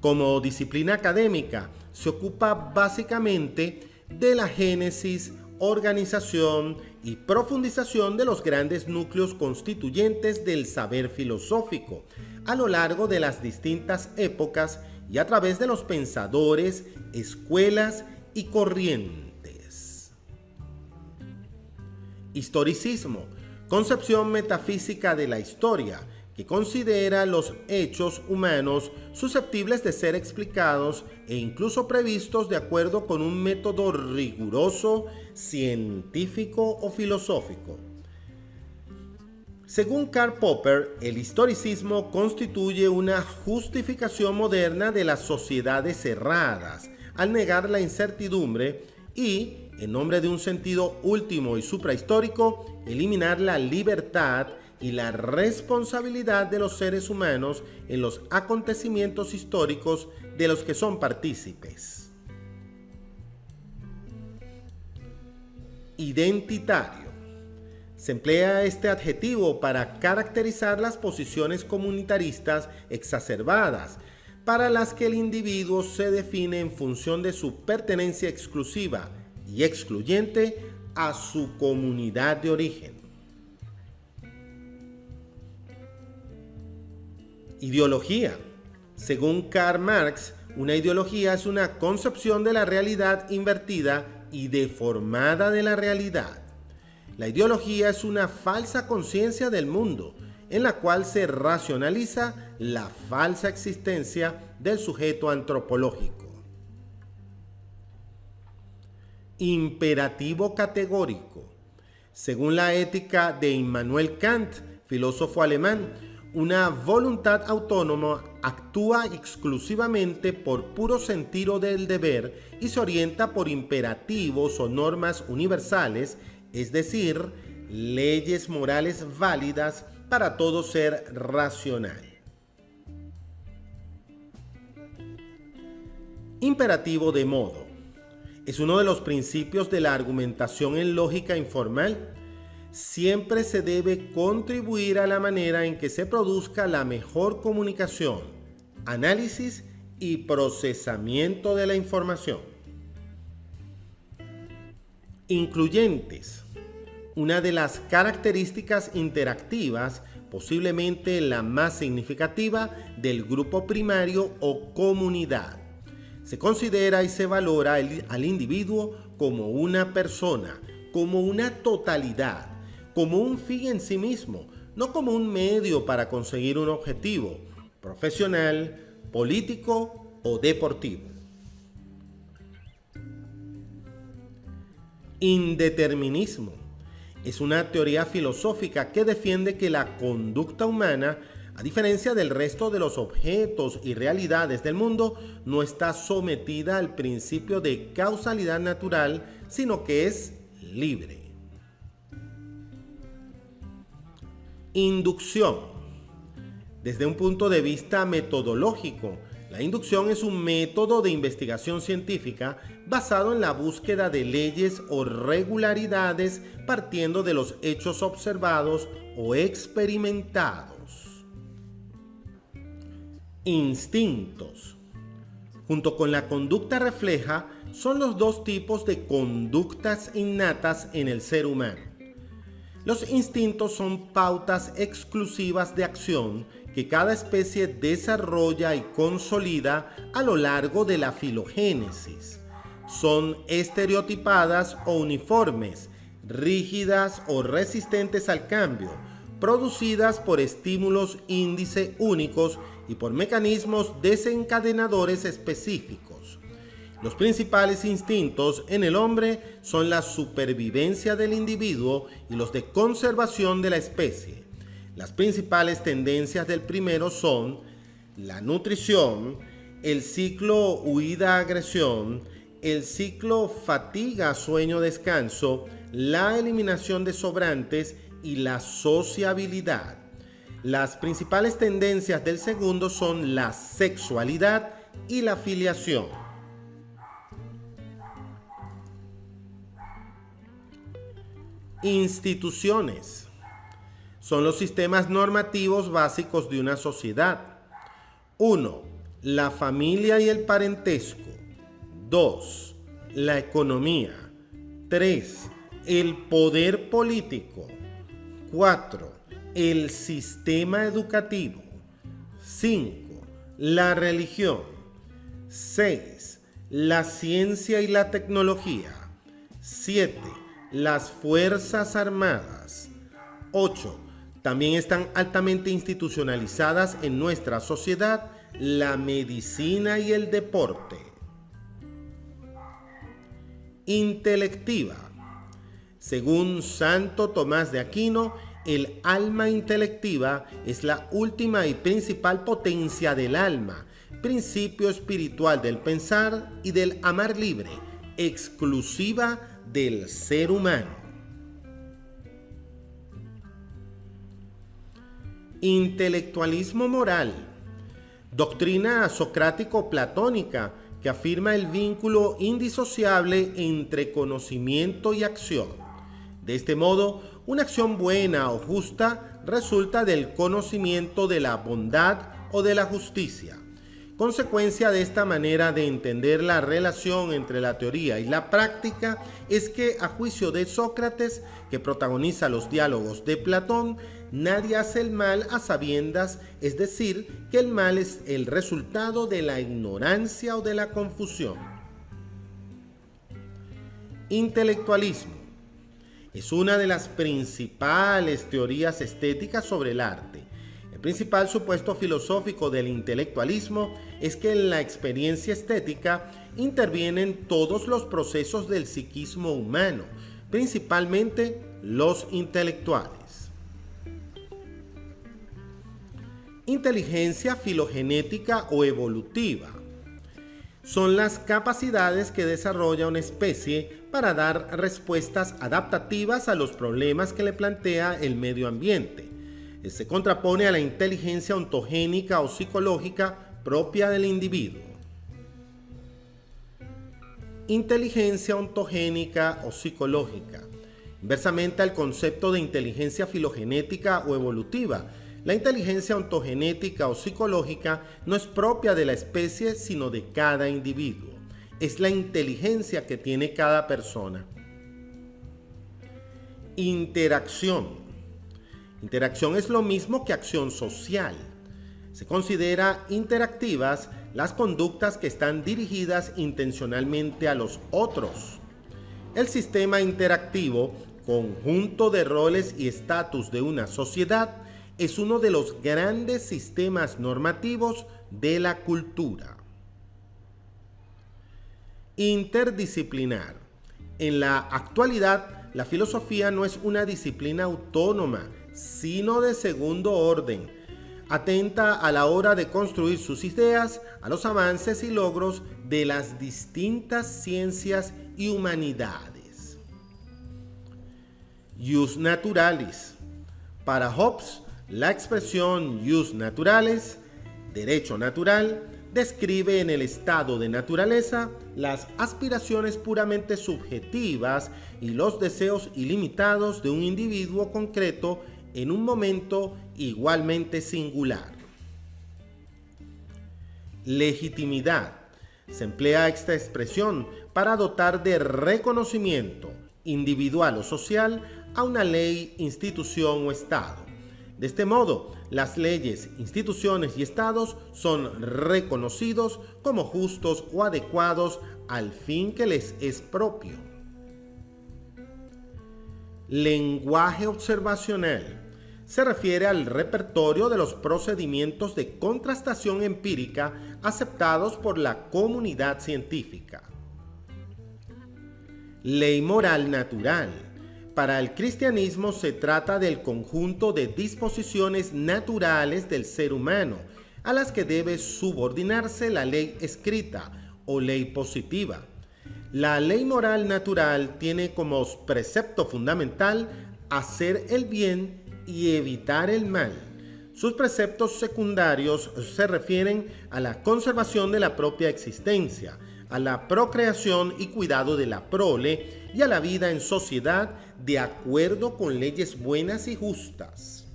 S1: Como disciplina académica, se ocupa básicamente de la génesis, organización y profundización de los grandes núcleos constituyentes del saber filosófico a lo largo de las distintas épocas y a través de los pensadores, escuelas y corrientes. Historicismo, concepción metafísica de la historia, que considera los hechos humanos susceptibles de ser explicados e incluso previstos de acuerdo con un método riguroso, científico o filosófico. Según Karl Popper, el historicismo constituye una justificación moderna de las sociedades cerradas, al negar la incertidumbre y, en nombre de un sentido último y suprahistórico, eliminar la libertad y la responsabilidad de los seres humanos en los acontecimientos históricos de los que son partícipes. Identitario. Se emplea este adjetivo para caracterizar las posiciones comunitaristas exacerbadas, para las que el individuo se define en función de su pertenencia exclusiva y excluyente a su comunidad de origen. Ideología. Según Karl Marx, una ideología es una concepción de la realidad invertida y deformada de la realidad. La ideología es una falsa conciencia del mundo, en la cual se racionaliza la falsa existencia del sujeto antropológico. Imperativo categórico. Según la ética de Immanuel Kant, filósofo alemán, una voluntad autónoma actúa exclusivamente por puro sentido del deber y se orienta por imperativos o normas universales, es decir, leyes morales válidas para todo ser racional. Imperativo de modo. Es uno de los principios de la argumentación en lógica informal. Siempre se debe contribuir a la manera en que se produzca la mejor comunicación, análisis y procesamiento de la información. Incluyentes. Una de las características interactivas posiblemente la más significativa del grupo primario o comunidad. Se considera y se valora al individuo como una persona, como una totalidad, como un fin en sí mismo, no como un medio para conseguir un objetivo profesional, político o deportivo. Indeterminismo es una teoría filosófica que defiende que la conducta humana, a diferencia del resto de los objetos y realidades del mundo, no está sometida al principio de causalidad natural, sino que es libre. Inducción. Desde un punto de vista metodológico, la inducción es un método de investigación científica basado en la búsqueda de leyes o regularidades partiendo de los hechos observados o experimentados. Instintos. Junto con la conducta refleja, son los dos tipos de conductas innatas en el ser humano. Los instintos son pautas exclusivas de acción que cada especie desarrolla y consolida a lo largo de la filogénesis. Son estereotipadas o uniformes, rígidas o resistentes al cambio, producidas por estímulos índice únicos y por mecanismos desencadenadores específicos. Los principales instintos en el hombre son la supervivencia del individuo y los de conservación de la especie. Las principales tendencias del primero son la nutrición, el ciclo huida-agresión, el ciclo fatiga-sueño-descanso, la eliminación de sobrantes y la sociabilidad. Las principales tendencias del segundo son la sexualidad y la filiación. Instituciones. Son los sistemas normativos básicos de una sociedad. 1. La familia y el parentesco. 2. La economía. 3. El poder político. 4. El sistema educativo. 5. La religión. 6. La ciencia y la tecnología. 7. Las Fuerzas Armadas. 8. También están altamente institucionalizadas en nuestra sociedad la medicina y el deporte. Intelectiva. Según Santo Tomás de Aquino, el alma intelectiva es la última y principal potencia del alma, principio espiritual del pensar y del amar libre, exclusiva del ser humano. Intelectualismo moral. Doctrina socrático-platónica que afirma el vínculo indisociable entre conocimiento y acción. De este modo, una acción buena o justa resulta del conocimiento de la bondad o de la justicia. Consecuencia de esta manera de entender la relación entre la teoría y la práctica es que, a juicio de Sócrates, que protagoniza los diálogos de Platón, nadie hace el mal a sabiendas, es decir, que el mal es el resultado de la ignorancia o de la confusión. Intelectualismo. Es una de las principales teorías estéticas sobre el arte. El principal supuesto filosófico del intelectualismo es que en la experiencia estética intervienen todos los procesos del psiquismo humano, principalmente los intelectuales. Inteligencia filogenética o evolutiva. Son las capacidades que desarrolla una especie para dar respuestas adaptativas a los problemas que le plantea el medio ambiente. Se contrapone a la inteligencia ontogénica o psicológica propia del individuo. Inteligencia ontogénica o psicológica. Inversamente al concepto de inteligencia filogenética o evolutiva, la inteligencia ontogenética o psicológica no es propia de la especie, sino de cada individuo. Es la inteligencia que tiene cada persona. Interacción. Interacción es lo mismo que acción social. Se considera interactivas las conductas que están dirigidas intencionalmente a los otros. El sistema interactivo, conjunto de roles y estatus de una sociedad, es uno de los grandes sistemas normativos de la cultura. Interdisciplinar. En la actualidad, la filosofía no es una disciplina autónoma, sino de segundo orden. Atenta a la hora de construir sus ideas a los avances y logros de las distintas ciencias y humanidades. Jus naturalis. Para Hobbes, la expresión jus naturalis, derecho natural, describe en el estado de naturaleza las aspiraciones puramente subjetivas y los deseos ilimitados de un individuo concreto en un momento igualmente singular. Legitimidad. Se emplea esta expresión para dotar de reconocimiento individual o social a una ley, institución o estado. De este modo, las leyes, instituciones y estados son reconocidos como justos o adecuados al fin que les es propio. Lenguaje observacional. Se refiere al repertorio de los procedimientos de contrastación empírica aceptados por la comunidad científica. Ley moral natural. Para el cristianismo se trata del conjunto de disposiciones naturales del ser humano, a las que debe subordinarse la ley escrita o ley positiva. La ley moral natural tiene como precepto fundamental hacer el bien y evitar el mal. Sus preceptos secundarios se refieren a la conservación de la propia existencia, a la procreación y cuidado de la prole y a la vida en sociedad de acuerdo con leyes buenas y justas.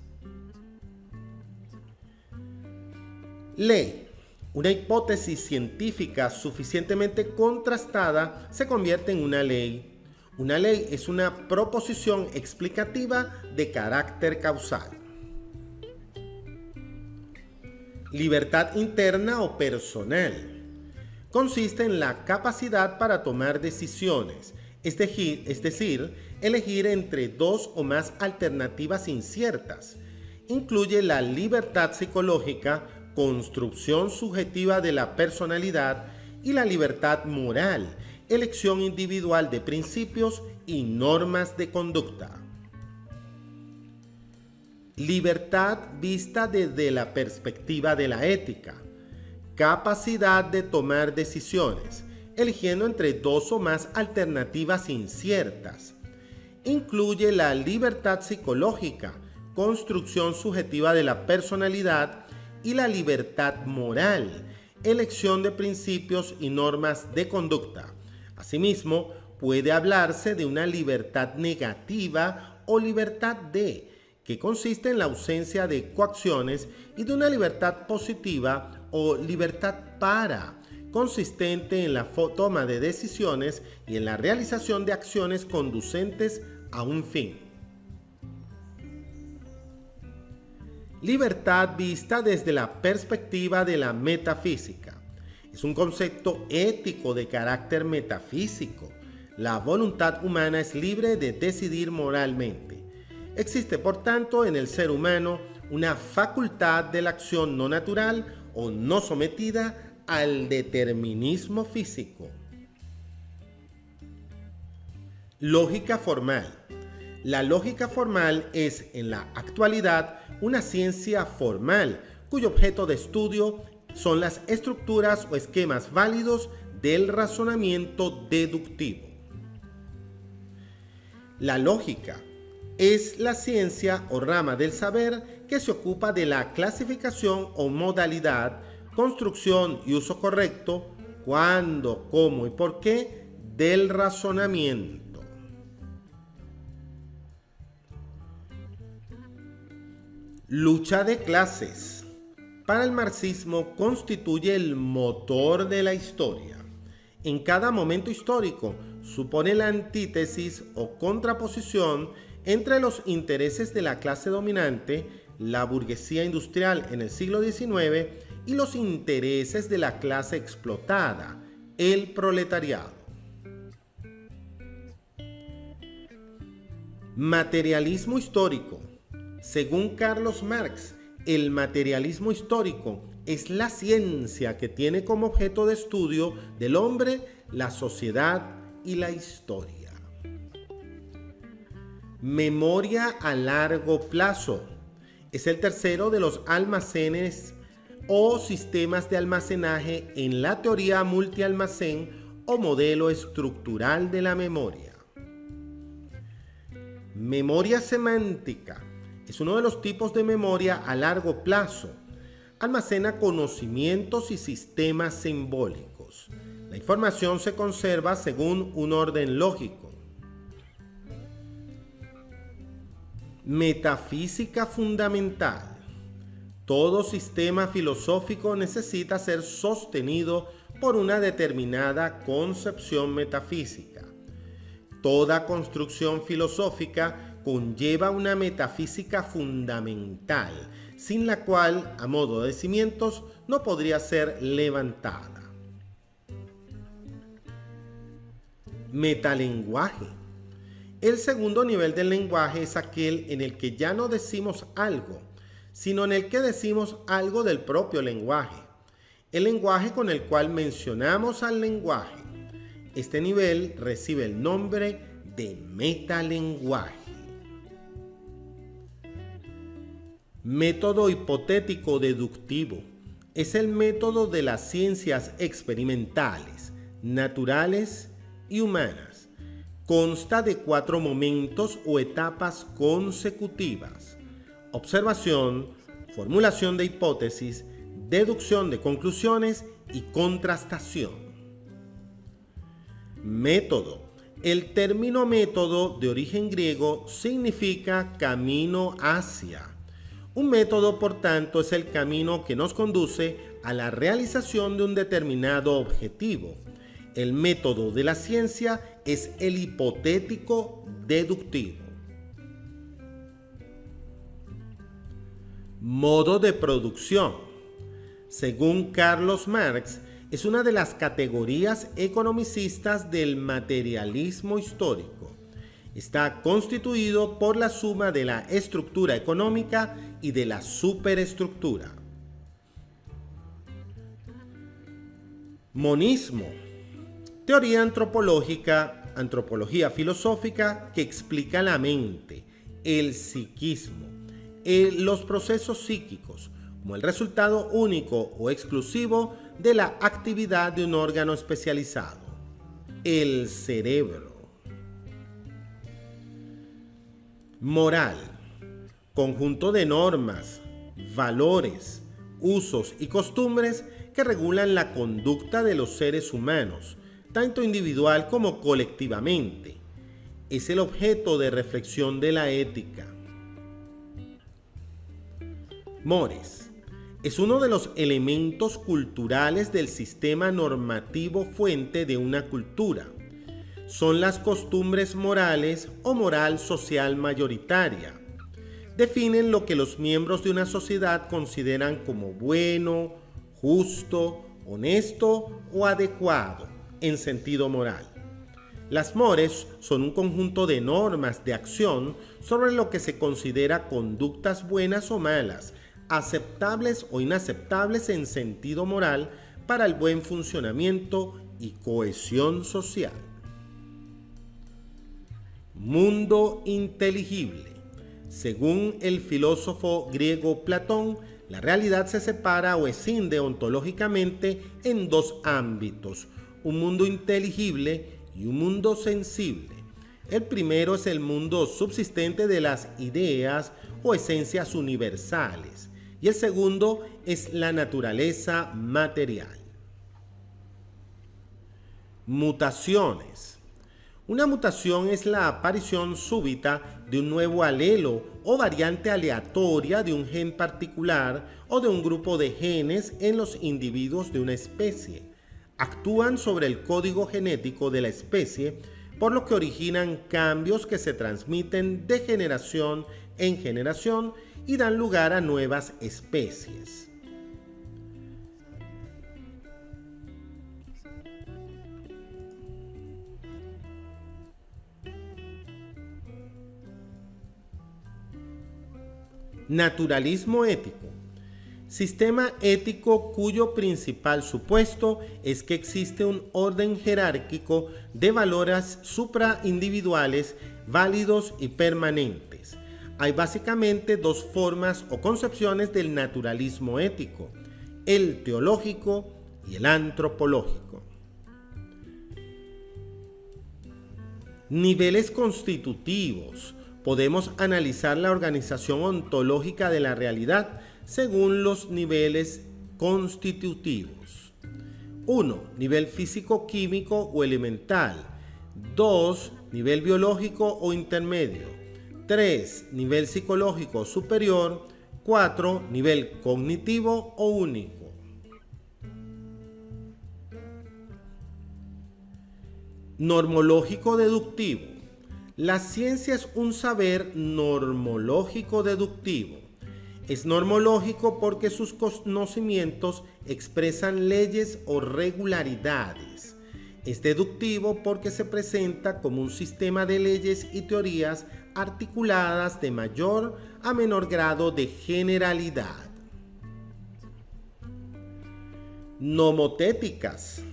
S1: Ley. Una hipótesis científica suficientemente contrastada se convierte en una ley. Una ley es una proposición explicativa de carácter causal. Libertad interna o personal. Consiste en la capacidad para tomar decisiones, es decir, elegir entre dos o más alternativas inciertas. Incluye la libertad psicológica, construcción subjetiva de la personalidad, y la libertad moral, elección individual de principios y normas de conducta. Libertad vista desde la perspectiva de la ética. Capacidad de tomar decisiones, eligiendo entre dos o más alternativas inciertas. Incluye la libertad psicológica, construcción subjetiva de la personalidad, y la libertad moral, elección de principios y normas de conducta. Asimismo, puede hablarse de una libertad negativa o libertad de, que consiste en la ausencia de coacciones, y de una libertad positiva o libertad para, consistente en la toma de decisiones y en la realización de acciones conducentes a un fin. Libertad vista desde la perspectiva de la metafísica. Es un concepto ético de carácter metafísico. La voluntad humana es libre de decidir moralmente. Existe, por tanto, en el ser humano una facultad de la acción no natural o no sometida al determinismo físico. Lógica formal. La lógica formal es, en la actualidad, una ciencia formal cuyo objeto de estudio son las estructuras o esquemas válidos del razonamiento deductivo. La lógica es la ciencia o rama del saber que se ocupa de la clasificación o modalidad, construcción y uso correcto, cuándo, cómo y por qué del razonamiento. Lucha de clases. Para el marxismo constituye el motor de la historia. En cada momento histórico supone la antítesis o contraposición entre los intereses de la clase dominante, la burguesía industrial en el siglo XIX, y los intereses de la clase explotada, el proletariado. Materialismo histórico. Según Carlos Marx, el materialismo histórico es la ciencia que tiene como objeto de estudio del hombre, la sociedad y la historia. Memoria a largo plazo. Es el tercero de los almacenes o sistemas de almacenaje en la teoría multialmacén o modelo estructural de la memoria. Memoria semántica. Es uno de los tipos de memoria a largo plazo. Almacena conocimientos y sistemas simbólicos. La información se conserva según un orden lógico. Metafísica fundamental. Todo sistema filosófico necesita ser sostenido por una determinada concepción metafísica. Toda construcción filosófica conlleva una metafísica fundamental, sin la cual, a modo de cimientos, no podría ser levantada. Metalenguaje. El segundo nivel del lenguaje es aquel en el que ya no decimos algo, sino en el que decimos algo del propio lenguaje. El lenguaje con el cual mencionamos al lenguaje. Este nivel recibe el nombre de metalenguaje. Método hipotético deductivo. Es el método de las ciencias experimentales, naturales y humanas. Consta de 4 momentos o etapas consecutivas: observación, formulación de hipótesis, deducción de conclusiones y contrastación. Método. El término método, de origen griego, significa camino hacia. Un método, por tanto, es el camino que nos conduce a la realización de un determinado objetivo. El método de la ciencia es el hipotético deductivo. Modo de producción. Según Carlos Marx, es una de las categorías economicistas del materialismo histórico. Está constituido por la suma de la estructura económica y de la superestructura. Monismo. Teoría antropológica, antropología filosófica que explica la mente, el psiquismo, los procesos psíquicos, como el resultado único o exclusivo de la actividad de un órgano especializado, el cerebro. Moral. Conjunto de normas, valores, usos y costumbres que regulan la conducta de los seres humanos, tanto individual como colectivamente. Es el objeto de reflexión de la ética. Mores. Es uno de los elementos culturales del sistema normativo fuente de una cultura. Son las costumbres morales o moral social mayoritaria. Definen lo que los miembros de una sociedad consideran como bueno, justo, honesto o adecuado en sentido moral. Las mores son un conjunto de normas de acción sobre lo que se considera conductas buenas o malas, aceptables o inaceptables en sentido moral para el buen funcionamiento y cohesión social. Mundo inteligible. Según el filósofo griego Platón, la realidad se separa o escinde ontológicamente en 2 ámbitos: un mundo inteligible y un mundo sensible. El primero es el mundo subsistente de las ideas o esencias universales, y el segundo es la naturaleza material. Mutaciones. Una mutación es la aparición súbita de un nuevo alelo o variante aleatoria de un gen particular o de un grupo de genes en los individuos de una especie. Actúan sobre el código genético de la especie, por lo que originan cambios que se transmiten de generación en generación y dan lugar a nuevas especies. Naturalismo ético. Sistema ético cuyo principal supuesto es que existe un orden jerárquico de valores supraindividuales válidos y permanentes. Hay básicamente dos formas o concepciones del naturalismo ético: el teológico y el antropológico. Niveles constitutivos. Podemos analizar la organización ontológica de la realidad según los niveles constitutivos. 1. Nivel físico-químico o elemental. 2. Nivel biológico o intermedio. 3. Nivel psicológico superior. 4. Nivel cognitivo o único. Normológico deductivo. La ciencia es un saber normológico deductivo. Es normológico porque sus conocimientos expresan leyes o regularidades. Es deductivo porque se presenta como un sistema de leyes y teorías articuladas de mayor a menor grado de generalidad. Nomotéticas.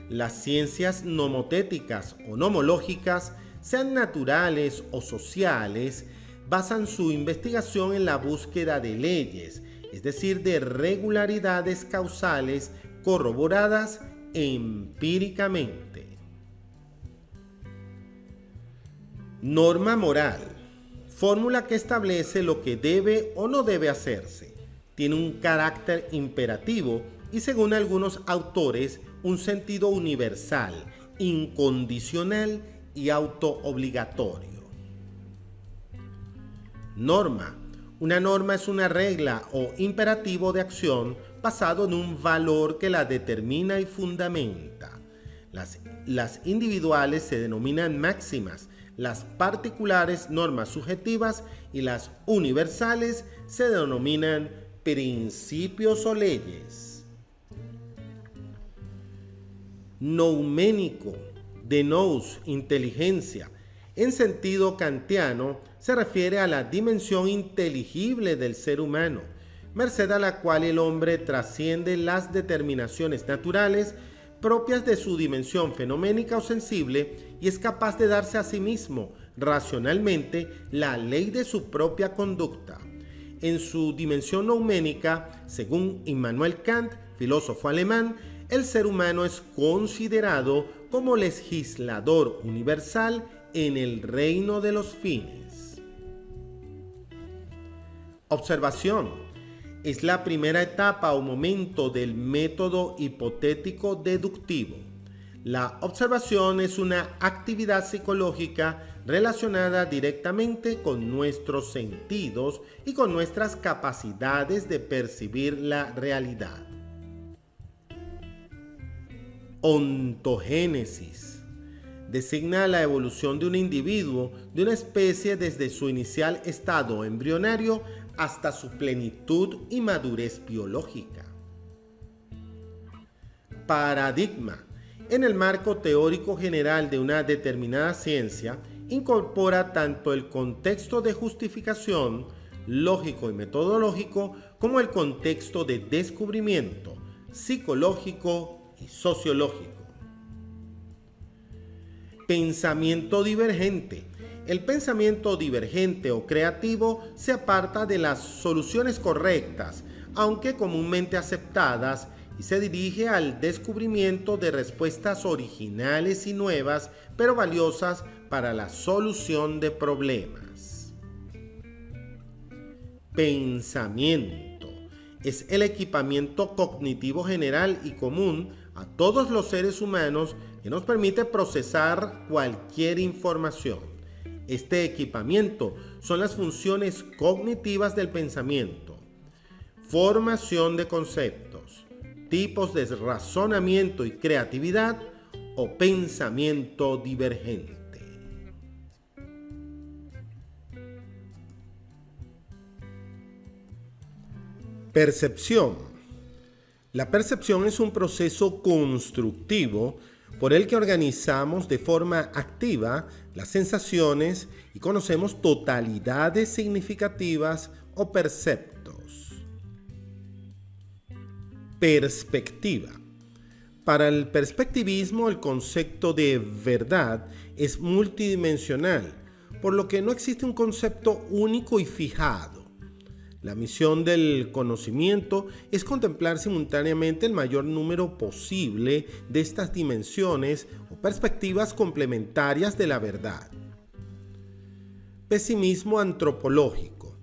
S1: Las ciencias nomotéticas o nomológicas, sean naturales o sociales, basan su investigación en la búsqueda de leyes, es decir, de regularidades causales corroboradas empíricamente. Norma moral. Fórmula que establece lo que debe o no debe hacerse. Tiene un carácter imperativo y, según algunos autores, un sentido universal, incondicional y autoobligatorio. Norma. Una norma es una regla o imperativo de acción basado en un valor que la determina y fundamenta. Las individuales se denominan máximas, las particulares normas subjetivas y las universales se denominan principios o leyes. Nouménico. De nous, inteligencia. En sentido kantiano, se refiere a la dimensión inteligible del ser humano, merced a la cual el hombre trasciende las determinaciones naturales propias de su dimensión fenoménica o sensible y es capaz de darse a sí mismo, racionalmente, la ley de su propia conducta. En su dimensión nouménica, según Immanuel Kant, filósofo alemán, el ser humano es considerado como legislador universal en el reino de los fines. Observación. Es la primera etapa o momento del método hipotético deductivo. La observación es una actividad psicológica relacionada directamente con nuestros sentidos y con nuestras capacidades de percibir la realidad. Ontogénesis. Designa la evolución de un individuo, de una especie desde su inicial estado embrionario hasta su plenitud y madurez biológica. Paradigma. En el marco teórico general de una determinada ciencia, incorpora tanto el contexto de justificación, lógico y metodológico, como el contexto de descubrimiento, psicológico y sociológico. Pensamiento divergente. El pensamiento divergente o creativo se aparta de las soluciones correctas, aunque comúnmente aceptadas, y se dirige al descubrimiento de respuestas originales y nuevas, pero valiosas para la solución de problemas. Pensamiento. Es el equipamiento cognitivo general y común a todos los seres humanos que nos permite procesar cualquier información. Este equipamiento son las funciones cognitivas del pensamiento: formación de conceptos, tipos de razonamiento y creatividad, o pensamiento divergente. Percepción. La percepción es un proceso constructivo por el que organizamos de forma activa las sensaciones y conocemos totalidades significativas o perceptos. Perspectiva. Para el perspectivismo, el concepto de verdad es multidimensional, por lo que no existe un concepto único y fijado. La misión del conocimiento es contemplar simultáneamente el mayor número posible de estas dimensiones o perspectivas complementarias de la verdad. Pesimismo antropológico.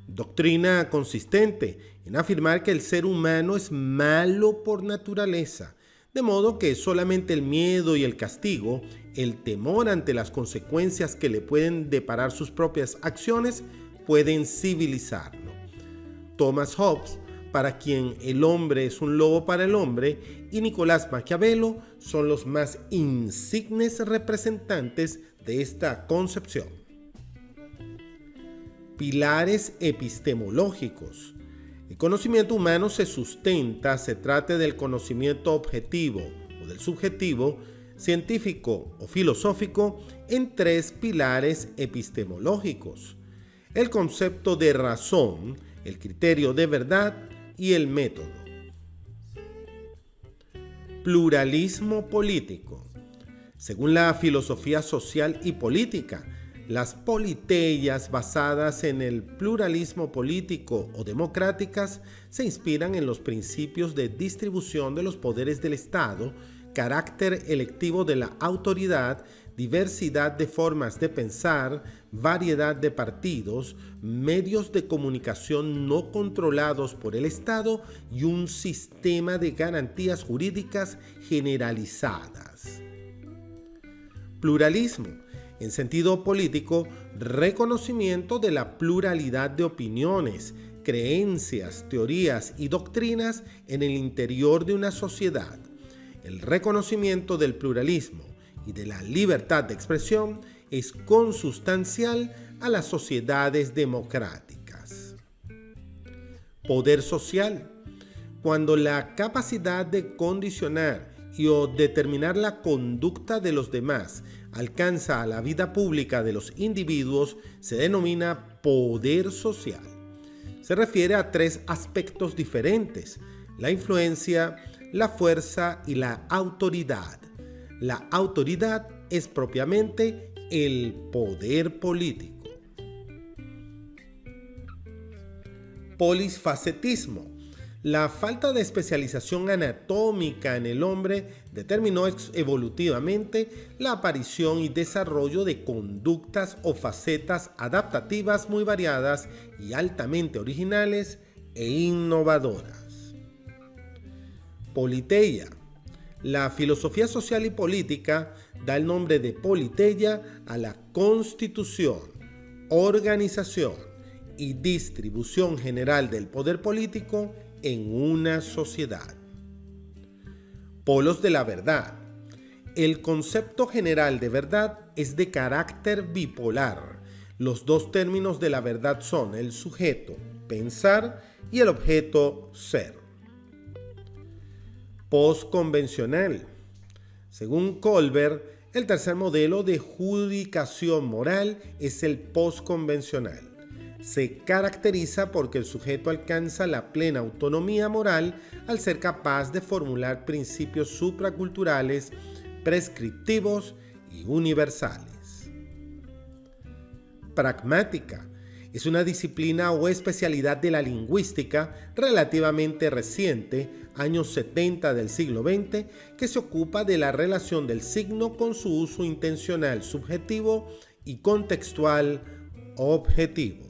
S1: Doctrina consistente en afirmar que el ser humano es malo por naturaleza, de modo que solamente el miedo y el castigo, el temor ante las consecuencias que le pueden deparar sus propias acciones, pueden civilizarlo. Thomas Hobbes, para quien el hombre es un lobo para el hombre, y Nicolás Maquiavelo son los más insignes representantes de esta concepción. Pilares epistemológicos. El conocimiento humano se sustenta, se trate del conocimiento objetivo o del subjetivo, científico o filosófico, en tres pilares epistemológicos: el concepto de razón, el criterio de verdad y el método. Pluralismo político. Según la filosofía social y política, las politeias basadas en el pluralismo político o democráticas se inspiran en los principios de distribución de los poderes del Estado, carácter electivo de la autoridad, diversidad de formas de pensar, variedad de partidos, medios de comunicación no controlados por el Estado y un sistema de garantías jurídicas generalizadas. Pluralismo. En sentido político, reconocimiento de la pluralidad de opiniones, creencias, teorías y doctrinas en el interior de una sociedad. El reconocimiento del pluralismo y de la libertad de expresión es consustancial a las sociedades democráticas. Poder social. Cuando la capacidad de condicionar y o determinar la conducta de los demás alcanza a la vida pública de los individuos, se denomina poder social. Se refiere a tres aspectos diferentes: la influencia, la fuerza y la autoridad. La autoridad es propiamente el poder político. Polisfacetismo. La falta de especialización anatómica en el hombre determinó evolutivamente la aparición y desarrollo de conductas o facetas adaptativas muy variadas y altamente originales e innovadoras. Politeia. La filosofía social y política da el nombre de politeia a la constitución, organización y distribución general del poder político en una sociedad. Polos de la verdad. El concepto general de verdad es de carácter bipolar. Los dos términos de la verdad son el sujeto, pensar, y el objeto, ser. Postconvencional. Según Colbert, el tercer modelo de judicación moral es el postconvencional. Se caracteriza porque el sujeto alcanza la plena autonomía moral al ser capaz de formular principios supraculturales, prescriptivos y universales. Pragmática. Es una disciplina o especialidad de la lingüística relativamente reciente, años 70 del siglo XX, que se ocupa de la relación del signo con su uso intencional subjetivo y contextual objetivo.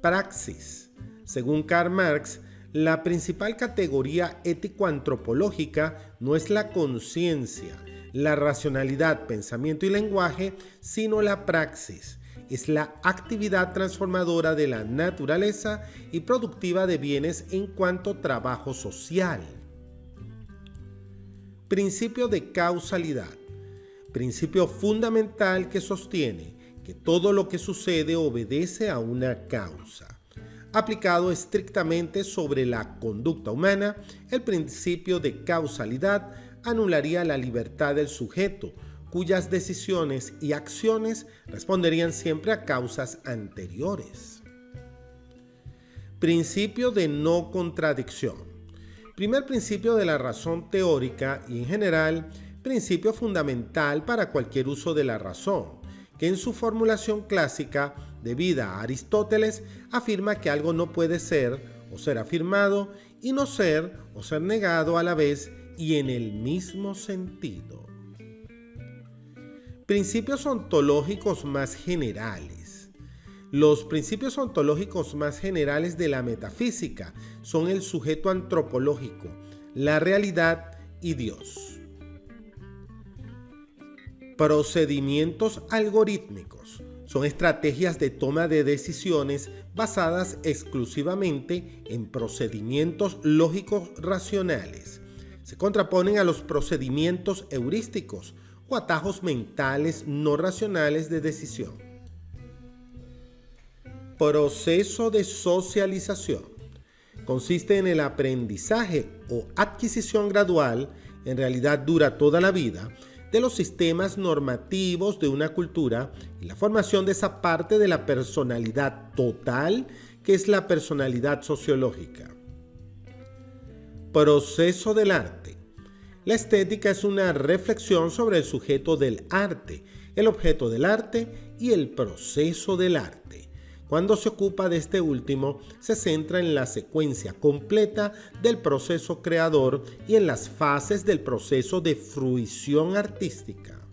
S1: Praxis. Según Karl Marx, la principal categoría ético-antropológica no es la conciencia, la racionalidad, pensamiento y lenguaje, sino la praxis. Es la actividad transformadora de la naturaleza y productiva de bienes en cuanto trabajo social. Principio de causalidad. Principio fundamental que sostiene que todo lo que sucede obedece a una causa. Aplicado estrictamente sobre la conducta humana, el principio de causalidad anularía la libertad del sujeto, cuyas decisiones y acciones responderían siempre a causas anteriores. Principio de no contradicción. Primer principio de la razón teórica y en general, principio fundamental para cualquier uso de la razón, que en su formulación clásica, debida a Aristóteles, afirma que algo no puede ser o ser afirmado y no ser o ser negado a la vez y en el mismo sentido. Principios ontológicos más generales. Los principios ontológicos más generales de la metafísica son el sujeto antropológico, la realidad y Dios. Procedimientos algorítmicos son estrategias de toma de decisiones basadas exclusivamente en procedimientos lógicos racionales. Se contraponen a los procedimientos heurísticos o atajos mentales no racionales de decisión. Proceso de socialización. Consiste en el aprendizaje o adquisición gradual, en realidad dura toda la vida, de los sistemas normativos de una cultura y la formación de esa parte de la personalidad total que es la personalidad sociológica. Proceso del arte. La estética es una reflexión sobre el sujeto del arte, el objeto del arte y el proceso del arte. Cuando se ocupa de este último, se centra en la secuencia completa del proceso creador y en las fases del proceso de fruición artística.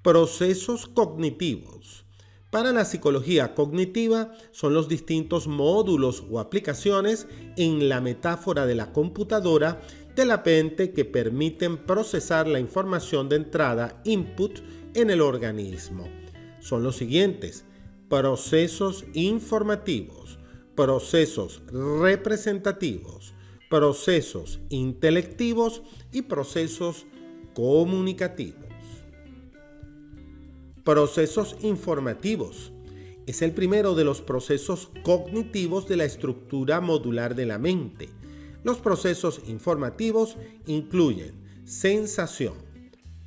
S1: Procesos cognitivos. Para la psicología cognitiva son los distintos módulos o aplicaciones en la metáfora de la computadora de la mente que permiten procesar la información de entrada, input, en el organismo. Son los siguientes: procesos informativos, procesos representativos, procesos intelectivos y procesos comunicativos. Procesos informativos. Es el primero de los procesos cognitivos de la estructura modular de la mente. Los procesos informativos incluyen sensación,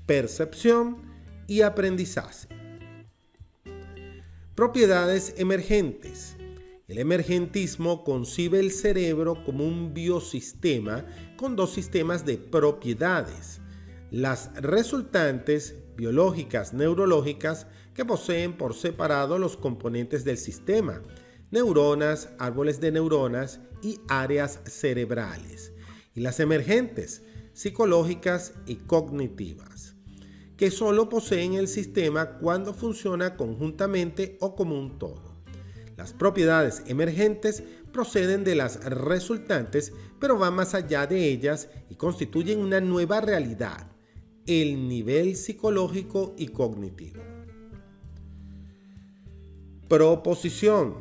S1: percepción y aprendizaje. Propiedades emergentes. El emergentismo concibe el cerebro como un biosistema con dos sistemas de propiedades: las resultantes biológicas neurológicas, que poseen por separado los componentes del sistema, neuronas, árboles de neuronas y áreas cerebrales, y las emergentes, psicológicas y cognitivas, que solo poseen el sistema cuando funciona conjuntamente o como un todo. Las propiedades emergentes proceden de las resultantes, pero van más allá de ellas y constituyen una nueva realidad, el nivel psicológico y cognitivo. Proposición.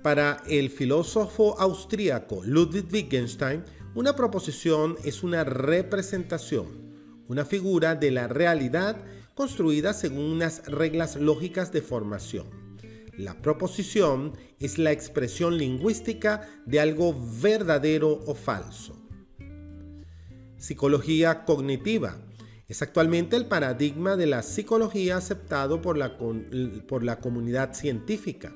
S1: Para el filósofo austríaco Ludwig Wittgenstein, una proposición es una representación, una figura de la realidad construida según unas reglas lógicas de formación. La proposición es la expresión lingüística de algo verdadero o falso. Psicología cognitiva. Es actualmente el paradigma de la psicología aceptado por la comunidad científica.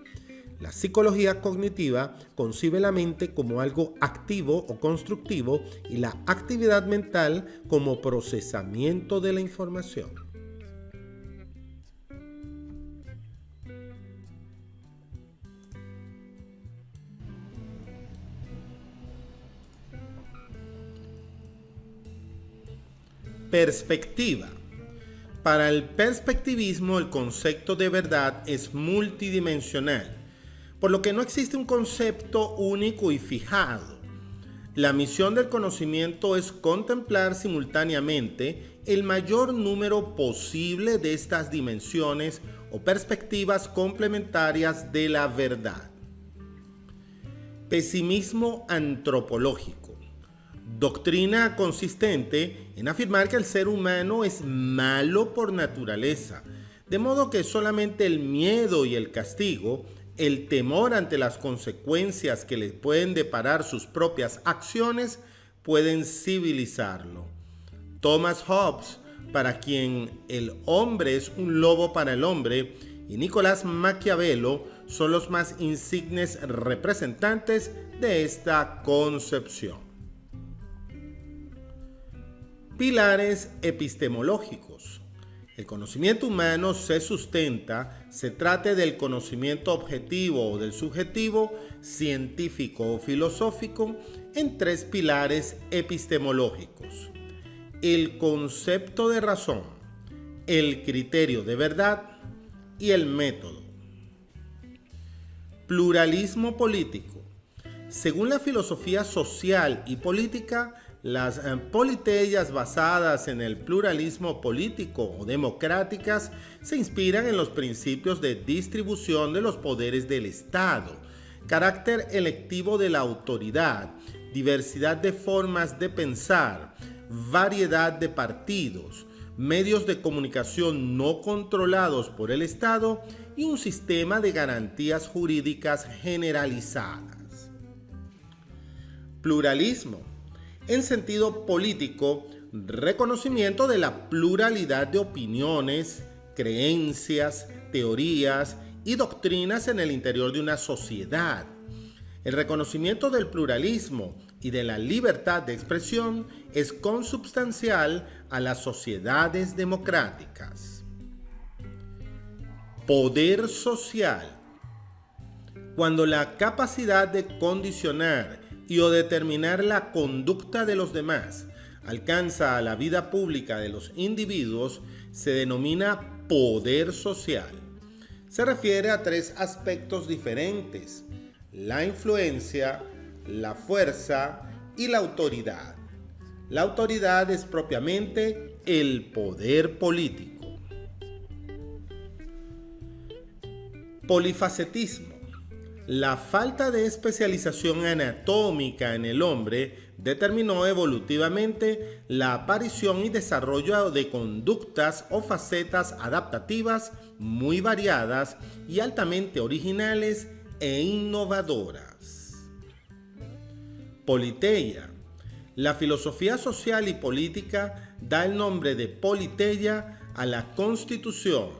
S1: La psicología cognitiva concibe la mente como algo activo o constructivo y la actividad mental como procesamiento de la información. Perspectiva. Para el perspectivismo, el concepto de verdad es multidimensional, por lo que no existe un concepto único y fijado. La misión del conocimiento es contemplar simultáneamente el mayor número posible de estas dimensiones o perspectivas complementarias de la verdad. Pesimismo antropológico. Doctrina consistente en afirmar que el ser humano es malo por naturaleza, de modo que solamente el miedo y el castigo, el temor ante las consecuencias que le pueden deparar sus propias acciones, pueden civilizarlo. Thomas Hobbes, para quien el hombre es un lobo para el hombre, y Nicolás Maquiavelo son los más insignes representantes de esta concepción. Pilares epistemológicos. El conocimiento humano se sustenta, se trate del conocimiento objetivo o del subjetivo, científico o filosófico, en tres pilares epistemológicos: el concepto de razón, el criterio de verdad y el método. Pluralismo político. Según la filosofía social y política, las politeias basadas en el pluralismo político o democráticas se inspiran en los principios de distribución de los poderes del Estado, carácter electivo de la autoridad, diversidad de formas de pensar, variedad de partidos, medios de comunicación no controlados por el Estado y un sistema de garantías jurídicas generalizadas. Pluralismo. En sentido político, reconocimiento de la pluralidad de opiniones, creencias, teorías y doctrinas en el interior de una sociedad. El reconocimiento del pluralismo y de la libertad de expresión es consubstancial a las sociedades democráticas. Poder social. Cuando la capacidad de condicionar y o determinar la conducta de los demás alcanza a la vida pública de los individuos, se denomina poder social. Se refiere a tres aspectos diferentes: la influencia, la fuerza y la autoridad. La autoridad es propiamente el poder político. Polifacetismo. La falta de especialización anatómica en el hombre determinó evolutivamente la aparición y desarrollo de conductas o facetas adaptativas muy variadas y altamente originales e innovadoras. Politeia. La filosofía social y política da el nombre de politeia a la constitución,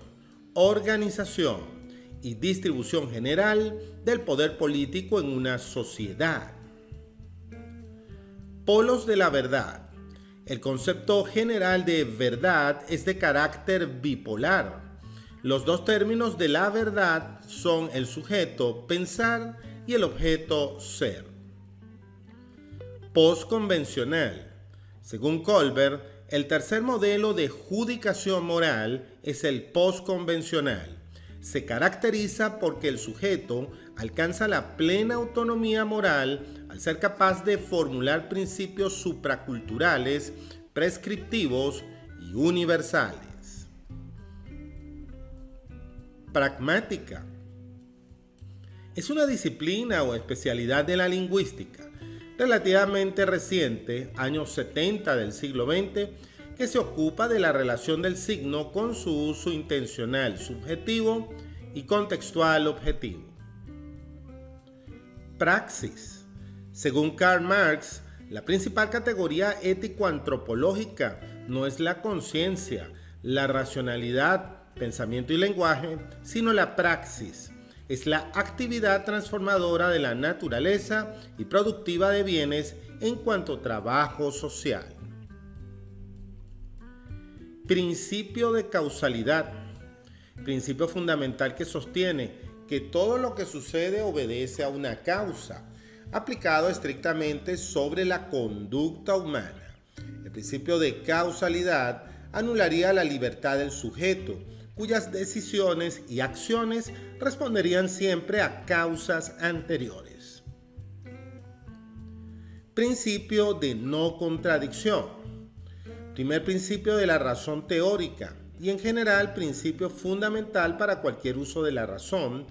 S1: organización y distribución general del poder político en una sociedad. Polos de la verdad. El concepto general de verdad es de carácter bipolar. Los dos términos de la verdad son el sujeto, pensar, y el objeto, ser. Postconvencional. Según Colbert, el tercer modelo de judicación moral es el postconvencional. Se caracteriza porque el sujeto alcanza la plena autonomía moral al ser capaz de formular principios supraculturales, prescriptivos y universales. Pragmática. Es una disciplina o especialidad de la lingüística relativamente reciente, años 70 del siglo XX, que se ocupa de la relación del signo con su uso intencional subjetivo y contextual objetivo. Praxis. Según Karl Marx, la principal categoría ético-antropológica no es la conciencia, la racionalidad, pensamiento y lenguaje, sino la praxis. Es la actividad transformadora de la naturaleza y productiva de bienes en cuanto a trabajo social. Principio de causalidad. Principio fundamental que sostiene que todo lo que sucede obedece a una causa, aplicado estrictamente sobre la conducta humana. El principio de causalidad anularía la libertad del sujeto, cuyas decisiones y acciones responderían siempre a causas anteriores. Principio de no contradicción. Primer principio de la razón teórica y en general principio fundamental para cualquier uso de la razón,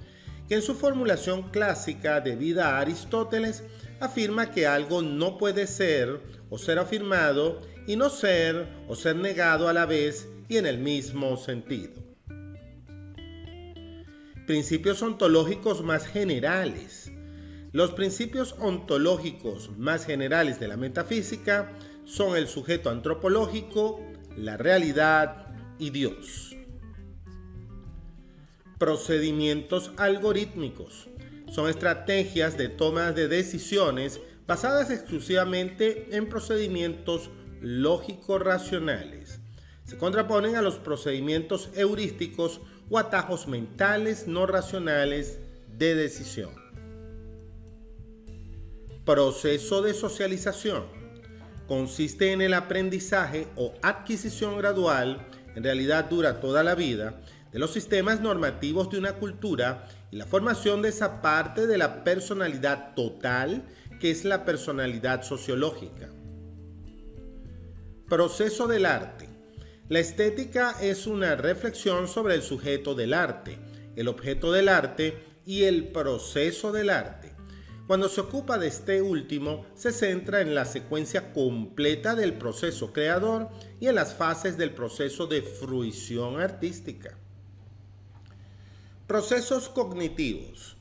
S1: que en su formulación clásica debida a Aristóteles afirma que algo no puede ser o ser afirmado y no ser o ser negado a la vez y en el mismo sentido. Principios ontológicos más generales. Los principios ontológicos más generales de la metafísica son el sujeto antropológico, la realidad y Dios. Procedimientos algorítmicos. Son estrategias de toma de decisiones basadas exclusivamente en procedimientos lógico-racionales. Se contraponen a los procedimientos heurísticos o atajos mentales no racionales de decisión. Proceso de socialización. Consiste en el aprendizaje o adquisición gradual, en realidad dura toda la vida, de los sistemas normativos de una cultura y la formación de esa parte de la personalidad total que es la personalidad sociológica. Proceso del arte. La estética es una reflexión sobre el sujeto del arte, el objeto del arte y el proceso del arte. Cuando se ocupa de este último, se centra en la secuencia completa del proceso creador y en las fases del proceso de fruición artística. Procesos cognitivos.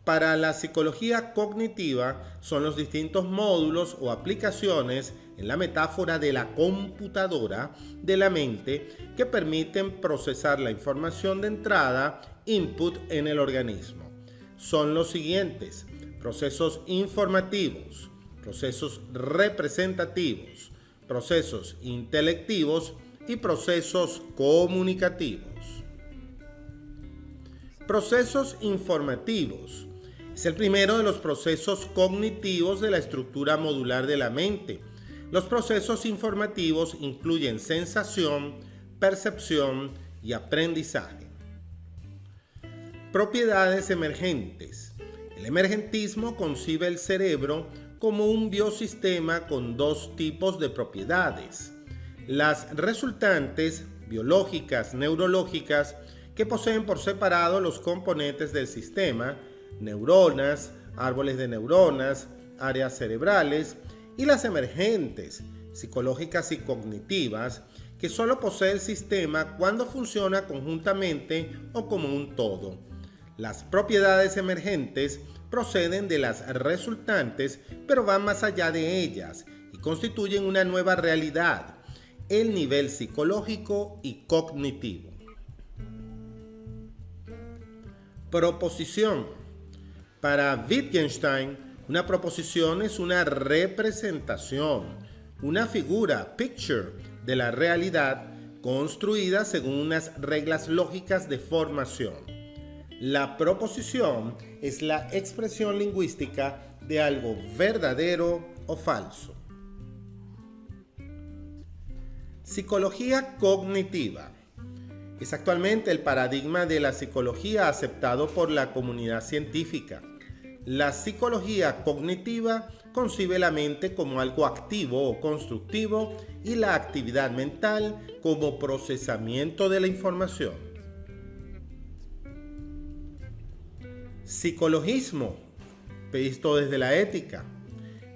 S1: Para la psicología cognitiva son los distintos módulos o aplicaciones en la metáfora de la computadora de la mente que permiten procesar la información de entrada, input en el organismo. Son los siguientes: procesos informativos, procesos representativos, procesos intelectivos y procesos comunicativos. Procesos informativos. Es el primero de los procesos cognitivos de la estructura modular de la mente. Los procesos informativos incluyen sensación, percepción y aprendizaje. Propiedades emergentes. El emergentismo concibe el cerebro como un biosistema con dos tipos de propiedades: las resultantes, biológicas, neurológicas, que poseen por separado los componentes del sistema, neuronas, árboles de neuronas, áreas cerebrales, y las emergentes, psicológicas y cognitivas, que solo posee el sistema cuando funciona conjuntamente o como un todo. Las propiedades emergentes proceden de las resultantes, pero van más allá de ellas y constituyen una nueva realidad, el nivel psicológico y cognitivo. Proposición. Para Wittgenstein, una proposición es una representación, una figura, picture, de la realidad construida según unas reglas lógicas de formación. La proposición es la expresión lingüística de algo verdadero o falso. Psicología cognitiva. Es actualmente el paradigma de la psicología aceptado por la comunidad científica. La psicología cognitiva concibe la mente como algo activo o constructivo y la actividad mental como procesamiento de la información. Psicologismo, visto desde la ética.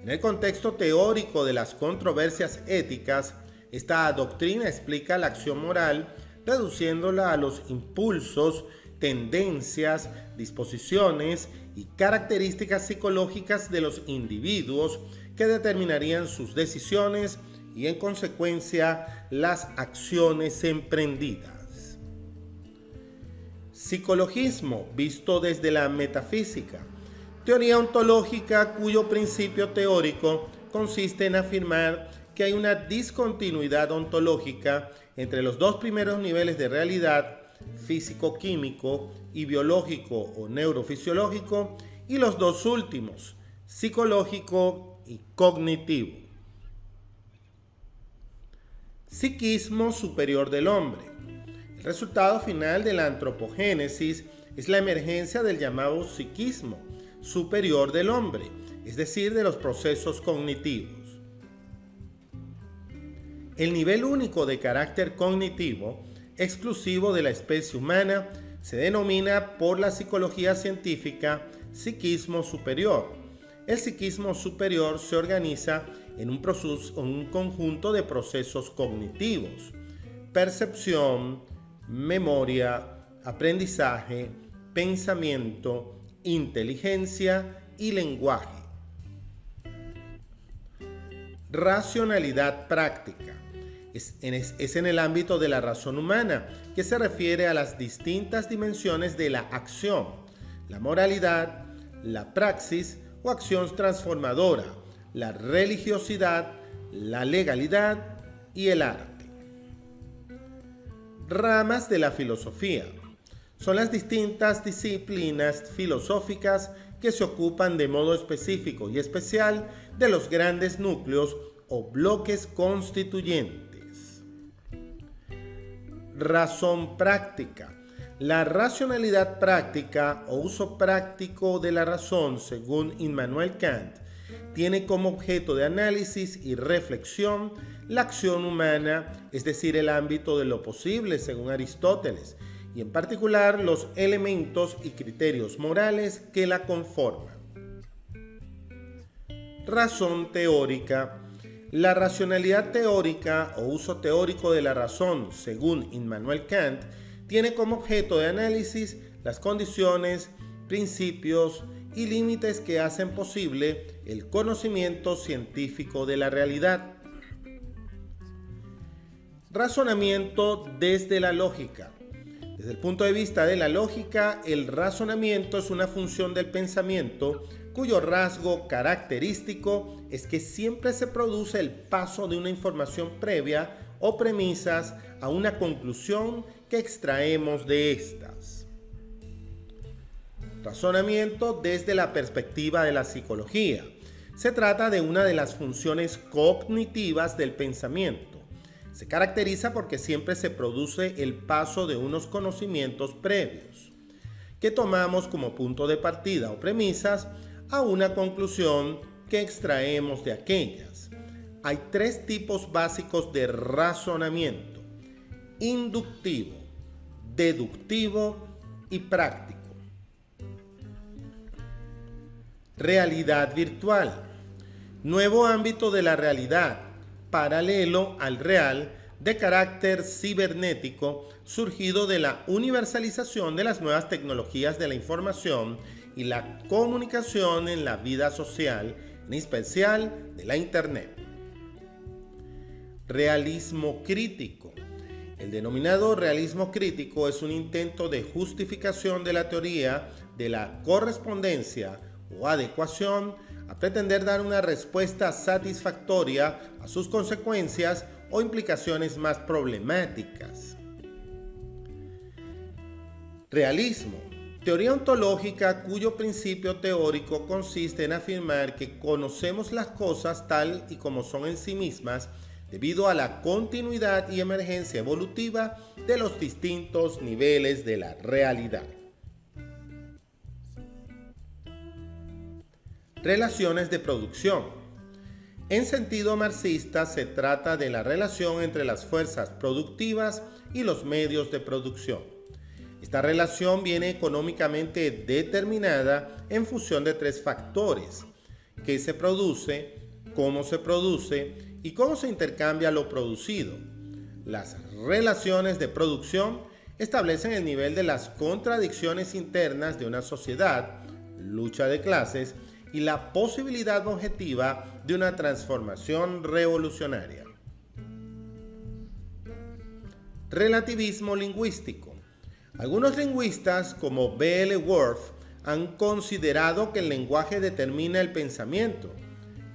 S1: En el contexto teórico de las controversias éticas, esta doctrina explica la acción moral reduciéndola a los impulsos, tendencias, disposiciones y características psicológicas de los individuos que determinarían sus decisiones y, en consecuencia, las acciones emprendidas. Psicologismo visto desde la metafísica. Teoría ontológica cuyo principio teórico consiste en afirmar que hay una discontinuidad ontológica entre los dos primeros niveles de realidad, físico-químico y biológico o neurofisiológico, y los dos últimos, psicológico y cognitivo. Psiquismo superior del hombre. El resultado final de la antropogénesis es la emergencia del llamado psiquismo superior del hombre, es decir, de los procesos cognitivos. El nivel único de carácter cognitivo, exclusivo de la especie humana, se denomina por la psicología científica psiquismo superior. el psiquismo superior se organiza en un conjunto de procesos cognitivos: percepción, memoria, aprendizaje, pensamiento, inteligencia y lenguaje. Racionalidad práctica. Es en el ámbito de la razón humana, que se refiere a las distintas dimensiones de la acción, la moralidad, la praxis o acción transformadora, la religiosidad, la legalidad y el arte. Ramas de la filosofía. Son las distintas disciplinas filosóficas que se ocupan de modo específico y especial de los grandes núcleos o bloques constituyentes. Razón práctica. La racionalidad práctica o uso práctico de la razón, según Immanuel Kant, tiene como objeto de análisis y reflexión la acción humana, es decir, el ámbito de lo posible, según Aristóteles, y en particular los elementos y criterios morales que la conforman. Razón teórica. La racionalidad teórica o uso teórico de la razón, según Immanuel Kant, tiene como objeto de análisis las condiciones, principios y límites que hacen posible el conocimiento científico de la realidad. Razonamiento desde la lógica. Desde el punto de vista de la lógica, el razonamiento es una función del pensamiento cuyo rasgo característico es que siempre se produce el paso de una información previa o premisas a una conclusión que extraemos de estas. Razonamiento desde la perspectiva de la psicología. Se trata de una de las funciones cognitivas del pensamiento. Se caracteriza porque siempre se produce el paso de unos conocimientos previos, que tomamos como punto de partida o premisas, a una conclusión que extraemos de aquellas. Hay tres tipos básicos de razonamiento: inductivo, deductivo y práctico. Realidad virtual. Nuevo ámbito de la realidad, paralelo al real, de carácter cibernético, surgido de la universalización de las nuevas tecnologías de la información y la comunicación en la vida social, en especial de la Internet. Realismo crítico. El denominado realismo crítico es un intento de justificación de la teoría de la correspondencia o adecuación a pretender dar una respuesta satisfactoria a sus consecuencias o implicaciones más problemáticas. Realismo. Teoría ontológica cuyo principio teórico consiste en afirmar que conocemos las cosas tal y como son en sí mismas debido a la continuidad y emergencia evolutiva de los distintos niveles de la realidad. Relaciones de producción. En sentido marxista, se trata de la relación entre las fuerzas productivas y los medios de producción. Esta relación viene económicamente determinada en función de tres factores: qué se produce, cómo se produce y cómo se intercambia lo producido. Las relaciones de producción establecen el nivel de las contradicciones internas de una sociedad, lucha de clases y la posibilidad objetiva de una transformación revolucionaria. Relativismo lingüístico. Algunos lingüistas, como B.L. Worth, han considerado que el lenguaje determina el pensamiento.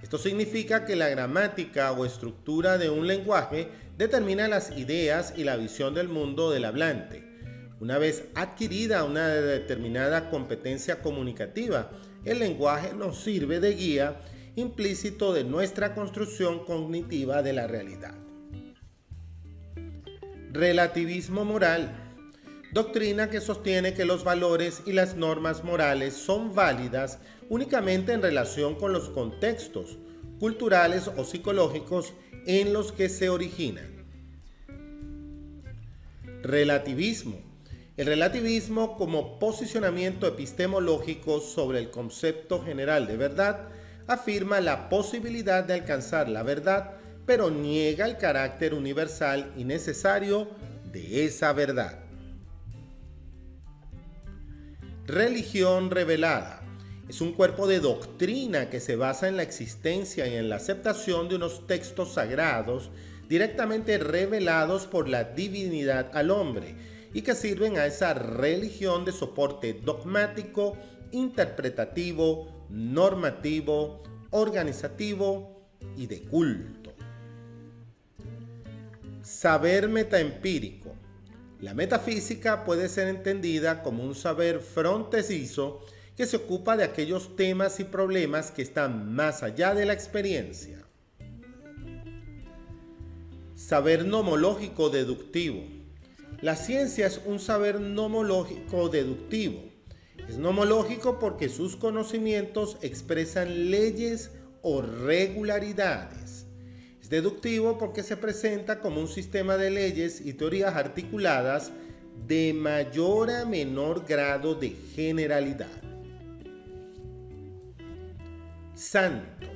S1: Esto significa que la gramática o estructura de un lenguaje determina las ideas y la visión del mundo del hablante. Una vez adquirida una determinada competencia comunicativa, el lenguaje nos sirve de guía implícito de nuestra construcción cognitiva de la realidad. Relativismo moral. Doctrina que sostiene que los valores y las normas morales son válidas únicamente en relación con los contextos culturales o psicológicos en los que se originan. Relativismo. El relativismo como posicionamiento epistemológico sobre el concepto general de verdad afirma la posibilidad de alcanzar la verdad, pero niega el carácter universal y necesario de esa verdad. Religión revelada. Es un cuerpo de doctrina que se basa en la existencia y en la aceptación de unos textos sagrados directamente revelados por la divinidad al hombre y que sirven a esa religión de soporte dogmático, interpretativo, normativo, organizativo y de culto. Saber metaempírico. La metafísica puede ser entendida como un saber fronterizo que se ocupa de aquellos temas y problemas que están más allá de la experiencia. Saber nomológico deductivo. La ciencia es un saber nomológico deductivo. Es nomológico porque sus conocimientos expresan leyes o regularidades. Es deductivo porque se presenta como un sistema de leyes y teorías articuladas de mayor a menor grado de generalidad. Santo.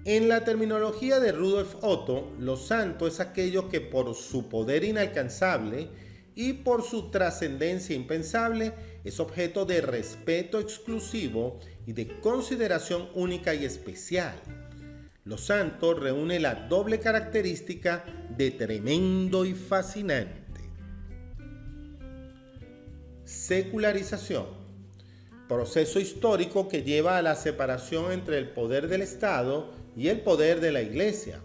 S1: En la terminología de Rudolf Otto, lo santo es aquello que por su poder inalcanzable y por su trascendencia impensable es objeto de respeto exclusivo y de consideración única y especial. Lo santo reúne la doble característica de tremendo y fascinante. Secularización. Proceso histórico que lleva a la separación entre el poder del Estado y el poder de la Iglesia.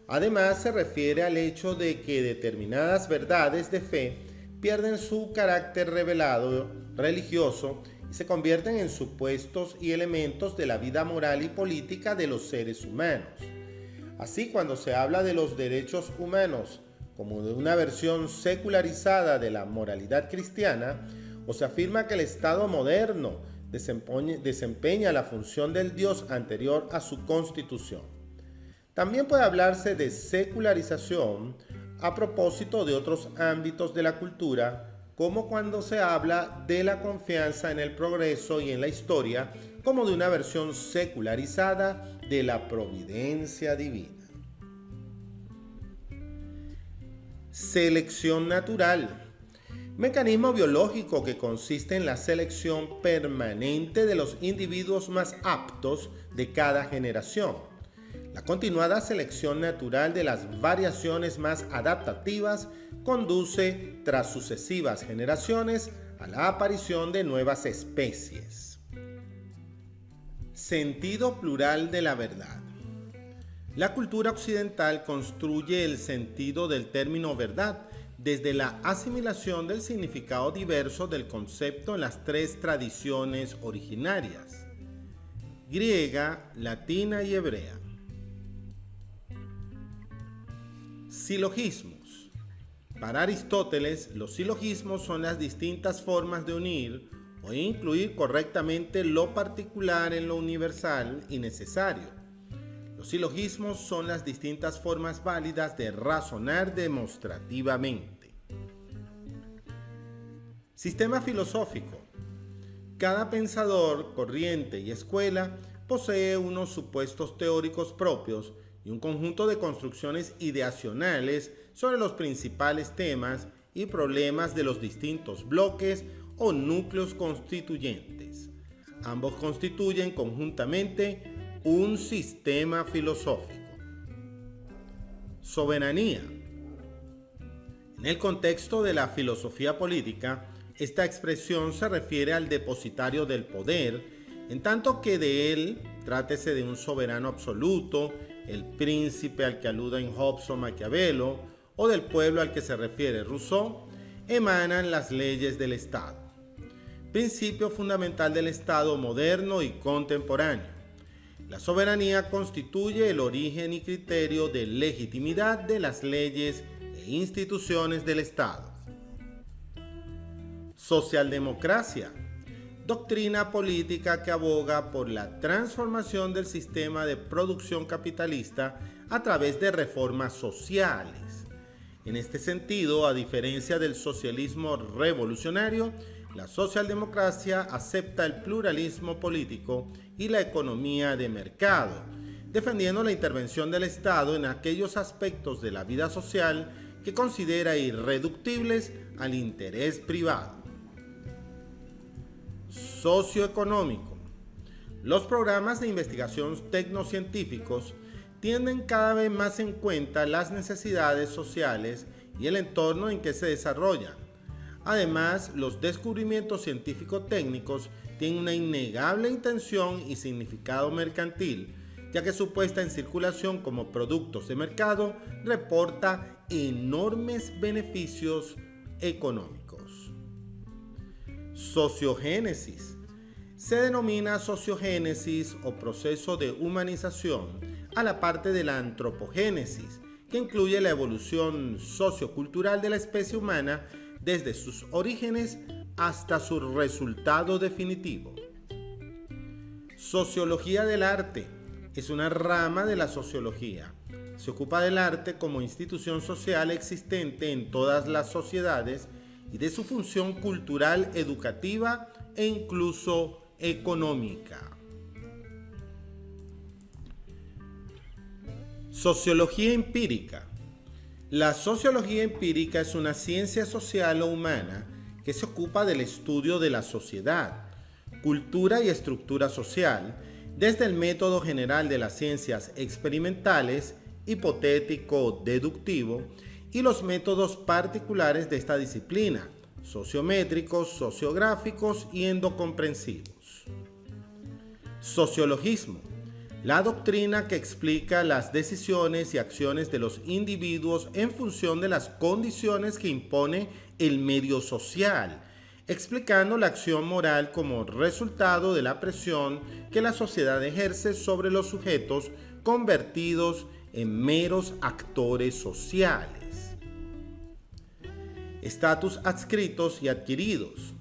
S1: Además, se refiere al hecho de que determinadas verdades de fe pierden su carácter revelado religioso y se convierten en supuestos y elementos de la vida moral y política de los seres humanos. Así, cuando se habla de los derechos humanos como de una versión secularizada de la moralidad cristiana, o se afirma que el Estado moderno desempeña la función del Dios anterior a su constitución. También puede hablarse de secularización a propósito de otros ámbitos de la cultura, como cuando se habla de la confianza en el progreso y en la historia como de una versión secularizada de la providencia divina. Selección natural. Mecanismo biológico que consiste en la selección permanente de los individuos más aptos de cada generación. La continuada selección natural de las variaciones más adaptativas conduce, tras sucesivas generaciones, a la aparición de nuevas especies. Sentido plural de la verdad. La cultura occidental construye el sentido del término verdad desde la asimilación del significado diverso del concepto en las tres tradiciones originarias: griega, latina y hebrea. Silogismos. Para Aristóteles, los silogismos son las distintas formas de unir o incluir correctamente lo particular en lo universal y necesario. Los silogismos son las distintas formas válidas de razonar demostrativamente. Sistema filosófico. Cada pensador, corriente y escuela posee unos supuestos teóricos propios y un conjunto de construcciones ideacionales sobre los principales temas y problemas de los distintos bloques o núcleos constituyentes. Ambos constituyen conjuntamente un sistema filosófico. Soberanía. En el contexto de la filosofía política, esta expresión se refiere al depositario del poder, en tanto que de él, trátese de un soberano absoluto, el príncipe al que aluden Hobbes o Maquiavelo, o del pueblo al que se refiere Rousseau, emanan las leyes del Estado. Principio fundamental del Estado moderno y contemporáneo. La soberanía constituye el origen y criterio de legitimidad de las leyes e instituciones del Estado. Socialdemocracia. Doctrina política que aboga por la transformación del sistema de producción capitalista a través de reformas sociales. En este sentido, a diferencia del socialismo revolucionario, La socialdemocracia acepta el pluralismo político y la economía de mercado, defendiendo la intervención del Estado en aquellos aspectos de la vida social que considera irreductibles al interés privado. Socioeconómico. Los programas de investigación tecnocientíficos tienen cada vez más en cuenta las necesidades sociales y el entorno en que se desarrollan. Además, los descubrimientos científico-técnicos tienen una innegable intención y significado mercantil, ya que su puesta en circulación como productos de mercado reporta enormes beneficios económicos. Sociogénesis. Se denomina sociogénesis o proceso de humanización a la parte de la antropogénesis, que incluye la evolución sociocultural de la especie humana desde sus orígenes hasta su resultado definitivo. Sociología del arte es una rama de la sociología. Se ocupa del arte como institución social existente en todas las sociedades y de su función cultural, educativa e incluso económica. Sociología empírica. La sociología empírica es una ciencia social o humana que se ocupa del estudio de la sociedad, cultura y estructura social desde el método general de las ciencias experimentales, hipotético-deductivo, y los métodos particulares de esta disciplina, sociométricos, sociográficos y endocomprensivos. Sociologismo. La doctrina que explica las decisiones y acciones de los individuos en función de las condiciones que impone el medio social, explicando la acción moral como resultado de la presión que la sociedad ejerce sobre los sujetos convertidos en meros actores sociales. Estatus adscritos y adquiridos.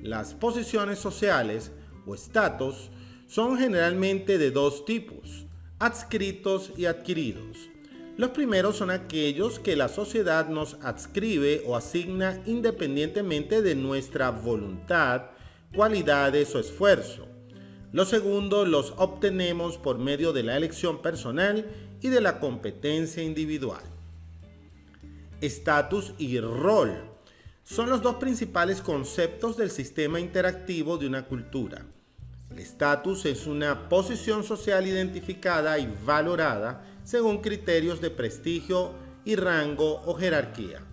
S1: Las posiciones sociales o estatus son generalmente de dos tipos, adscritos y adquiridos. Los primeros son aquellos que la sociedad nos adscribe o asigna independientemente de nuestra voluntad, cualidades o esfuerzo. Los segundos los obtenemos por medio de la elección personal y de la competencia individual. Estatus y rol son los dos principales conceptos del sistema interactivo de una cultura. El estatus es una posición social identificada y valorada según criterios de prestigio y rango o jerarquía.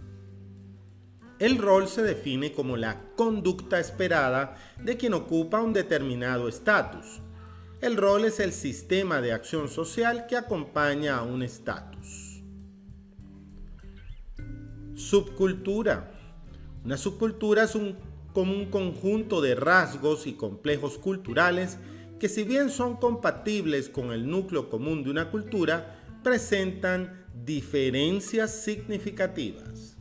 S1: El rol se define como la conducta esperada de quien ocupa un determinado estatus. El rol es el sistema de acción social que acompaña a un estatus. Subcultura. Una subcultura es como un conjunto de rasgos y complejos culturales que, si bien son compatibles con el núcleo común de una cultura, presentan diferencias significativas.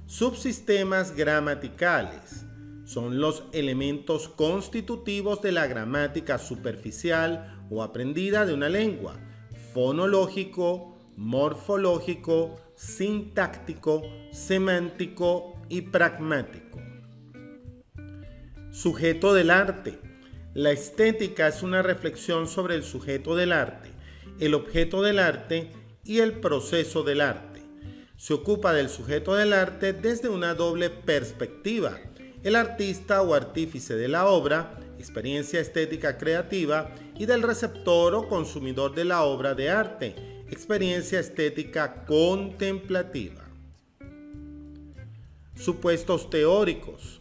S1: Subsistemas gramaticales son los elementos constitutivos de la gramática superficial o aprendida de una lengua: fonológico, morfológico, sintáctico, semántico y pragmático. Sujeto del arte. La estética es una reflexión sobre el sujeto del arte, el objeto del arte y el proceso del arte. Se ocupa del sujeto del arte desde una doble perspectiva: el artista o artífice de la obra, experiencia estética creativa, y del receptor o consumidor de la obra de arte, experiencia estética contemplativa. Supuestos teóricos.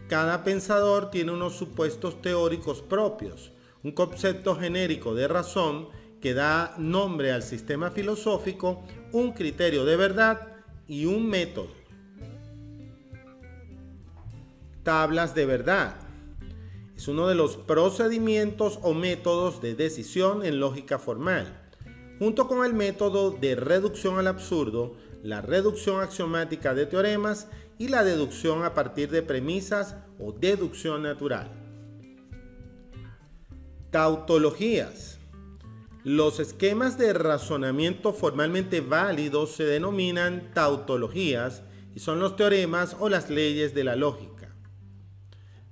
S1: Cada pensador tiene unos supuestos teóricos propios, un concepto genérico de razón que da nombre al sistema filosófico, un criterio de verdad y un método. Tablas de verdad. Es uno de los procedimientos o métodos de decisión en lógica formal, junto con el método de reducción al absurdo, la reducción axiomática de teoremas y la deducción a partir de premisas o deducción natural. Tautologías. Los esquemas de razonamiento formalmente válidos se denominan tautologías y son los teoremas o las leyes de la lógica.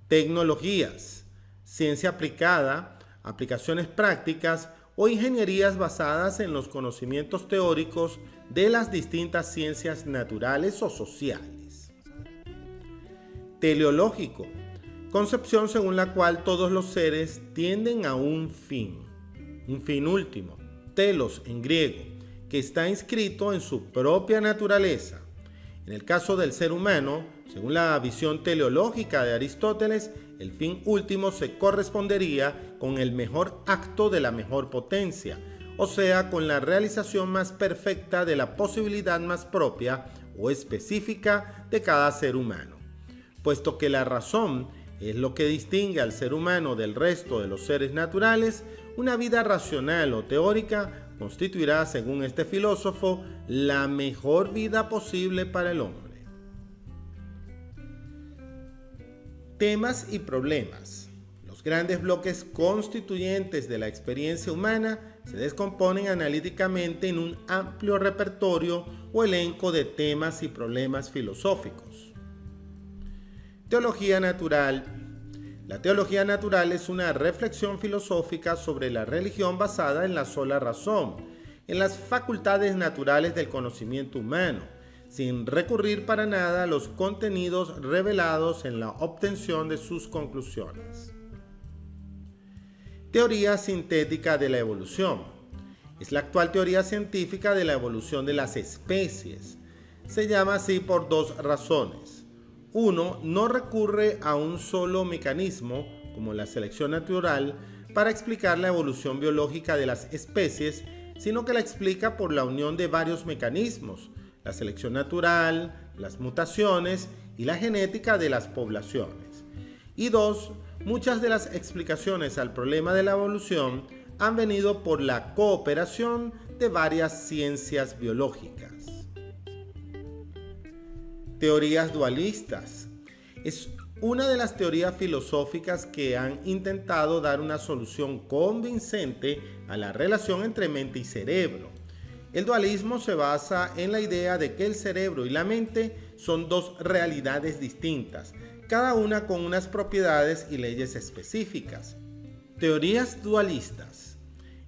S1: tecnologías, ciencia aplicada, aplicaciones prácticas o ingenierías basadas en los conocimientos teóricos de las distintas ciencias naturales o sociales. Teleológico, concepción según la cual todos los seres tienden a un fin último, telos en griego, que está inscrito en su propia naturaleza. En el caso del ser humano, según la visión teleológica de Aristóteles, el fin último se correspondería con el mejor acto de la mejor potencia, o sea, con la realización más perfecta de la posibilidad más propia o específica de cada ser humano. Puesto que la razón es lo que distingue al ser humano del resto de los seres naturales, una vida racional o teórica constituirá, según este filósofo, la mejor vida posible para el hombre. Temas y problemas. Los grandes bloques constituyentes de la experiencia humana se descomponen analíticamente en un amplio repertorio o elenco de temas y problemas filosóficos. Teología natural. La teología natural es una reflexión filosófica sobre la religión basada en la sola razón, en las facultades naturales del conocimiento humano, sin recurrir para nada a los contenidos revelados en la obtención de sus conclusiones. Teoría sintética de la evolución. Es la actual teoría científica de la evolución de las especies. Se llama así por dos razones. Uno, no recurre a un solo mecanismo, como la selección natural, para explicar la evolución biológica de las especies, sino que la explica por la unión de varios mecanismos, la selección natural, las mutaciones y la genética de las poblaciones. Y dos, muchas de las explicaciones al problema de la evolución han venido por la cooperación de varias ciencias biológicas. Teorías dualistas. Es una de las teorías filosóficas que han intentado dar una solución convincente a la relación entre mente y cerebro. El dualismo se basa en la idea de que el cerebro y la mente son dos realidades distintas, cada una con unas propiedades y leyes específicas. Teorías dualistas.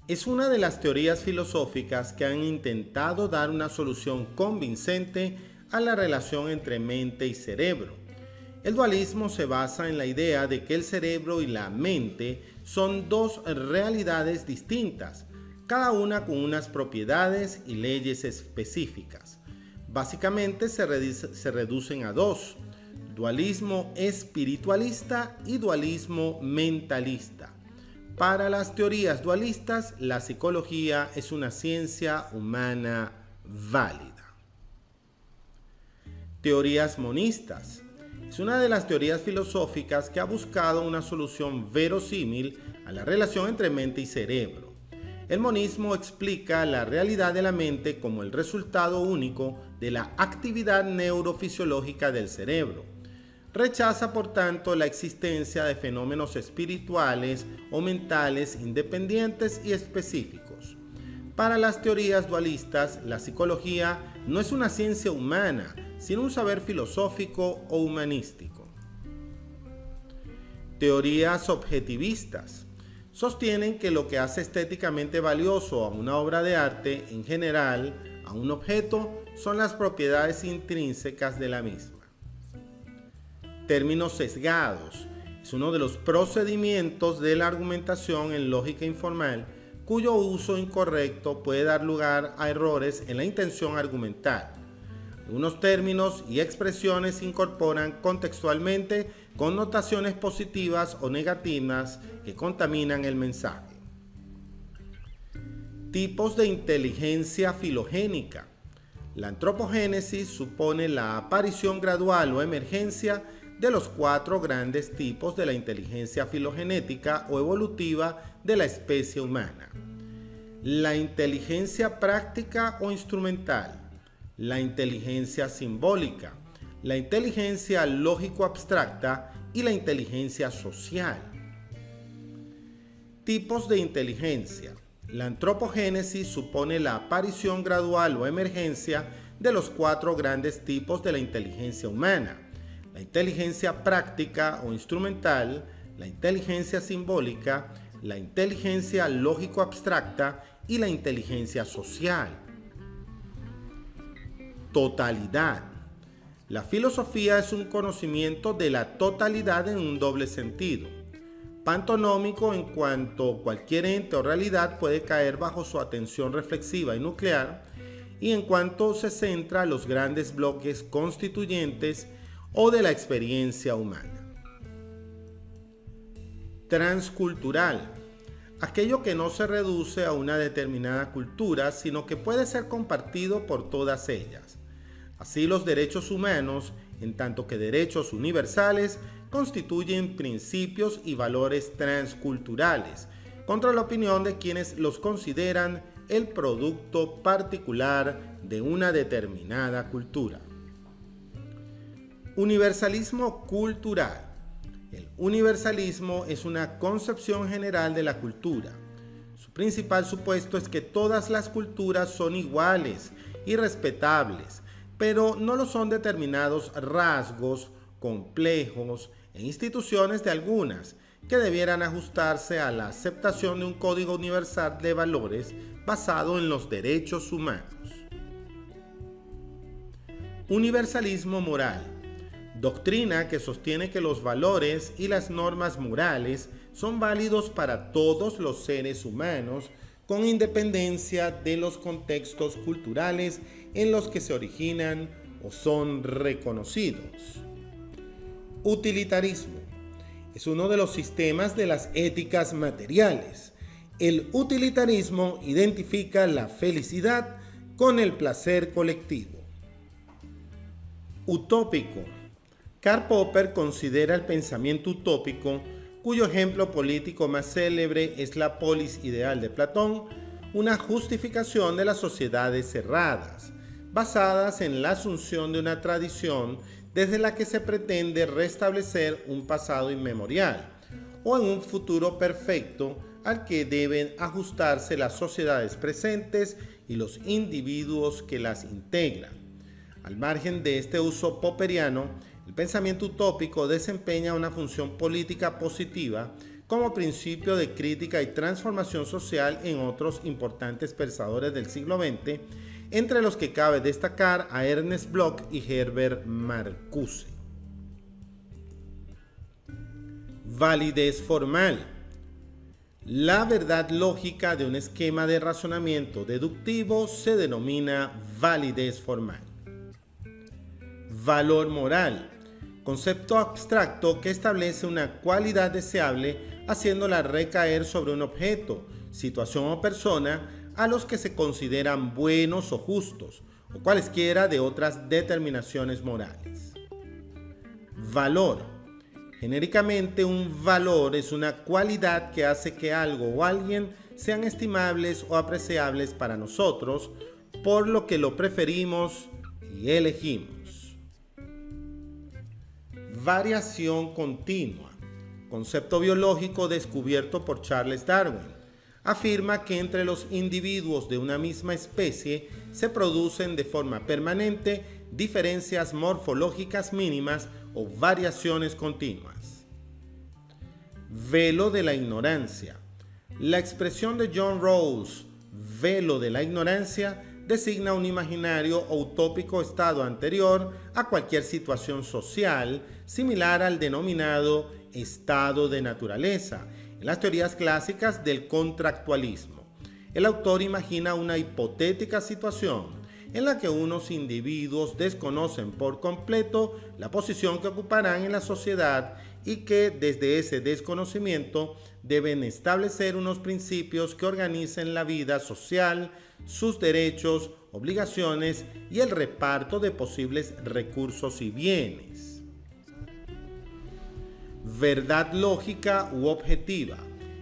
S1: Es una de las teorías filosóficas que han intentado dar una solución convincente a la relación entre mente y cerebro. El dualismo se basa en la idea de que el cerebro y la mente son dos realidades distintas, cada una con unas propiedades y leyes específicas. Básicamente se reducen a dos: dualismo espiritualista y dualismo mentalista. Para las teorías dualistas, la psicología es una ciencia humana válida. Teorías monistas. Es una de las teorías filosóficas que ha buscado una solución verosímil a la relación entre mente y cerebro. El monismo explica la realidad de la mente como el resultado único de la actividad neurofisiológica del cerebro. Rechaza, por tanto, la existencia de fenómenos espirituales o mentales independientes y específicos. Para las teorías dualistas, la psicología no es una ciencia humana, sino un saber filosófico o humanístico. Teorías objetivistas. Sostienen que lo que hace estéticamente valioso a una obra de arte, en general, a un objeto, son las propiedades intrínsecas de la misma. Términos sesgados. Es uno de los procedimientos de la argumentación en lógica informal, cuyo uso incorrecto puede dar lugar a errores en la intención argumental. Algunos términos y expresiones incorporan contextualmente connotaciones positivas o negativas que contaminan el mensaje. Tipos de inteligencia filogénica. La antropogénesis supone la aparición gradual o emergencia de los 4 grandes tipos de la inteligencia filogenética o evolutiva de la especie humana: la inteligencia práctica o instrumental, la inteligencia simbólica, la inteligencia lógico-abstracta y la inteligencia social. Tipos de inteligencia. La antropogénesis supone la aparición gradual o emergencia de los 4 grandes tipos de la inteligencia humana: la la inteligencia práctica o instrumental, la inteligencia simbólica, la inteligencia lógico-abstracta y la inteligencia social. Totalidad. La filosofía es un conocimiento de la totalidad en un doble sentido. Pantonómico en cuanto cualquier ente o realidad puede caer bajo su atención reflexiva y nuclear, y en cuanto se centra en los grandes bloques constituyentes o de la experiencia humana. Transcultural. Aquello que no se reduce a una determinada cultura, sino que puede ser compartido por todas ellas. Así, los derechos humanos, en tanto que derechos universales, constituyen principios y valores transculturales, contra la opinión de quienes los consideran el producto particular de una determinada cultura. Universalismo cultural. El universalismo es una concepción general de la cultura. Su principal supuesto es que todas las culturas son iguales y respetables, pero no lo son determinados rasgos, complejos e instituciones de algunas, que debieran ajustarse a la aceptación de un código universal de valores basado en los derechos humanos. Universalismo moral. Doctrina que sostiene que los valores y las normas morales son válidos para todos los seres humanos, con independencia de los contextos culturales en los que se originan o son reconocidos. Utilitarismo. Es uno de los sistemas de las éticas materiales. El utilitarismo identifica la felicidad con el placer colectivo. Utópico. Karl Popper considera el pensamiento utópico, cuyo ejemplo político más célebre es la polis ideal de Platón, una justificación de las sociedades cerradas, basadas en la asunción de una tradición desde la que se pretende restablecer un pasado inmemorial, o en un futuro perfecto al que deben ajustarse las sociedades presentes y los individuos que las integran. Al margen de este uso popperiano, el pensamiento utópico desempeña una función política positiva como principio de crítica y transformación social en otros importantes pensadores del siglo XX, entre los que cabe destacar a Ernst Bloch y Herbert Marcuse. Validez formal. La verdad lógica de un esquema de razonamiento deductivo se denomina validez formal. Valor moral. Concepto abstracto que establece una cualidad deseable haciéndola recaer sobre un objeto, situación o persona a los que se consideran buenos o justos, o cualesquiera de otras determinaciones morales. Valor. Genéricamente, un valor es una cualidad que hace que algo o alguien sean estimables o apreciables para nosotros, por lo que lo preferimos y elegimos. Variación continua. Concepto biológico descubierto por Charles Darwin. Afirma que entre los individuos de una misma especie se producen de forma permanente diferencias morfológicas mínimas o variaciones continuas. Velo de la ignorancia. La expresión de John Rawls, velo de la ignorancia, designa un imaginario o utópico estado anterior a cualquier situación social, similar al denominado estado de naturaleza, en las teorías clásicas del contractualismo. El autor imagina una hipotética situación en la que unos individuos desconocen por completo la posición que ocuparán en la sociedad y que desde ese desconocimiento deben establecer unos principios que organicen la vida social, sus derechos, obligaciones y el reparto de posibles recursos y bienes. Verdad lógica u objetiva.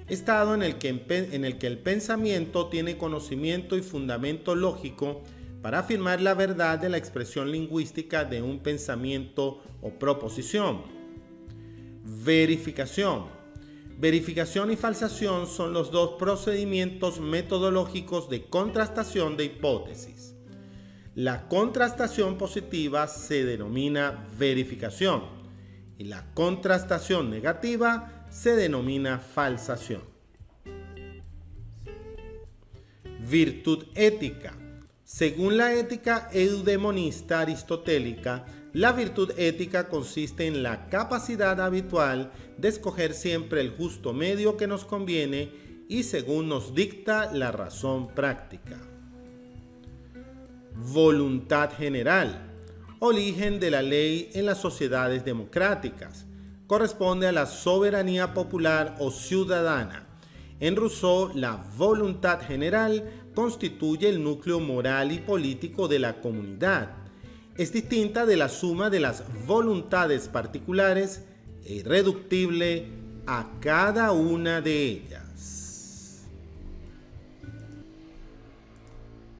S1: Estado en el que el pensamiento tiene conocimiento y fundamento lógico para afirmar la verdad de la expresión lingüística de un pensamiento o proposición. Verificación. Verificación y falsación son los dos procedimientos metodológicos de contrastación de hipótesis. La contrastación positiva se denomina verificación. y la contrastación negativa se denomina falsación. Virtud ética. Según la ética eudemonista aristotélica, la virtud ética consiste en la capacidad habitual de escoger siempre el justo medio que nos conviene y según nos dicta la razón práctica. Voluntad general. Origen de la ley en las sociedades democráticas. Corresponde a la soberanía popular o ciudadana. En Rousseau, la voluntad general constituye el núcleo moral y político de la comunidad. Es distinta de la suma de las voluntades particulares e irreductible a cada una de ellas.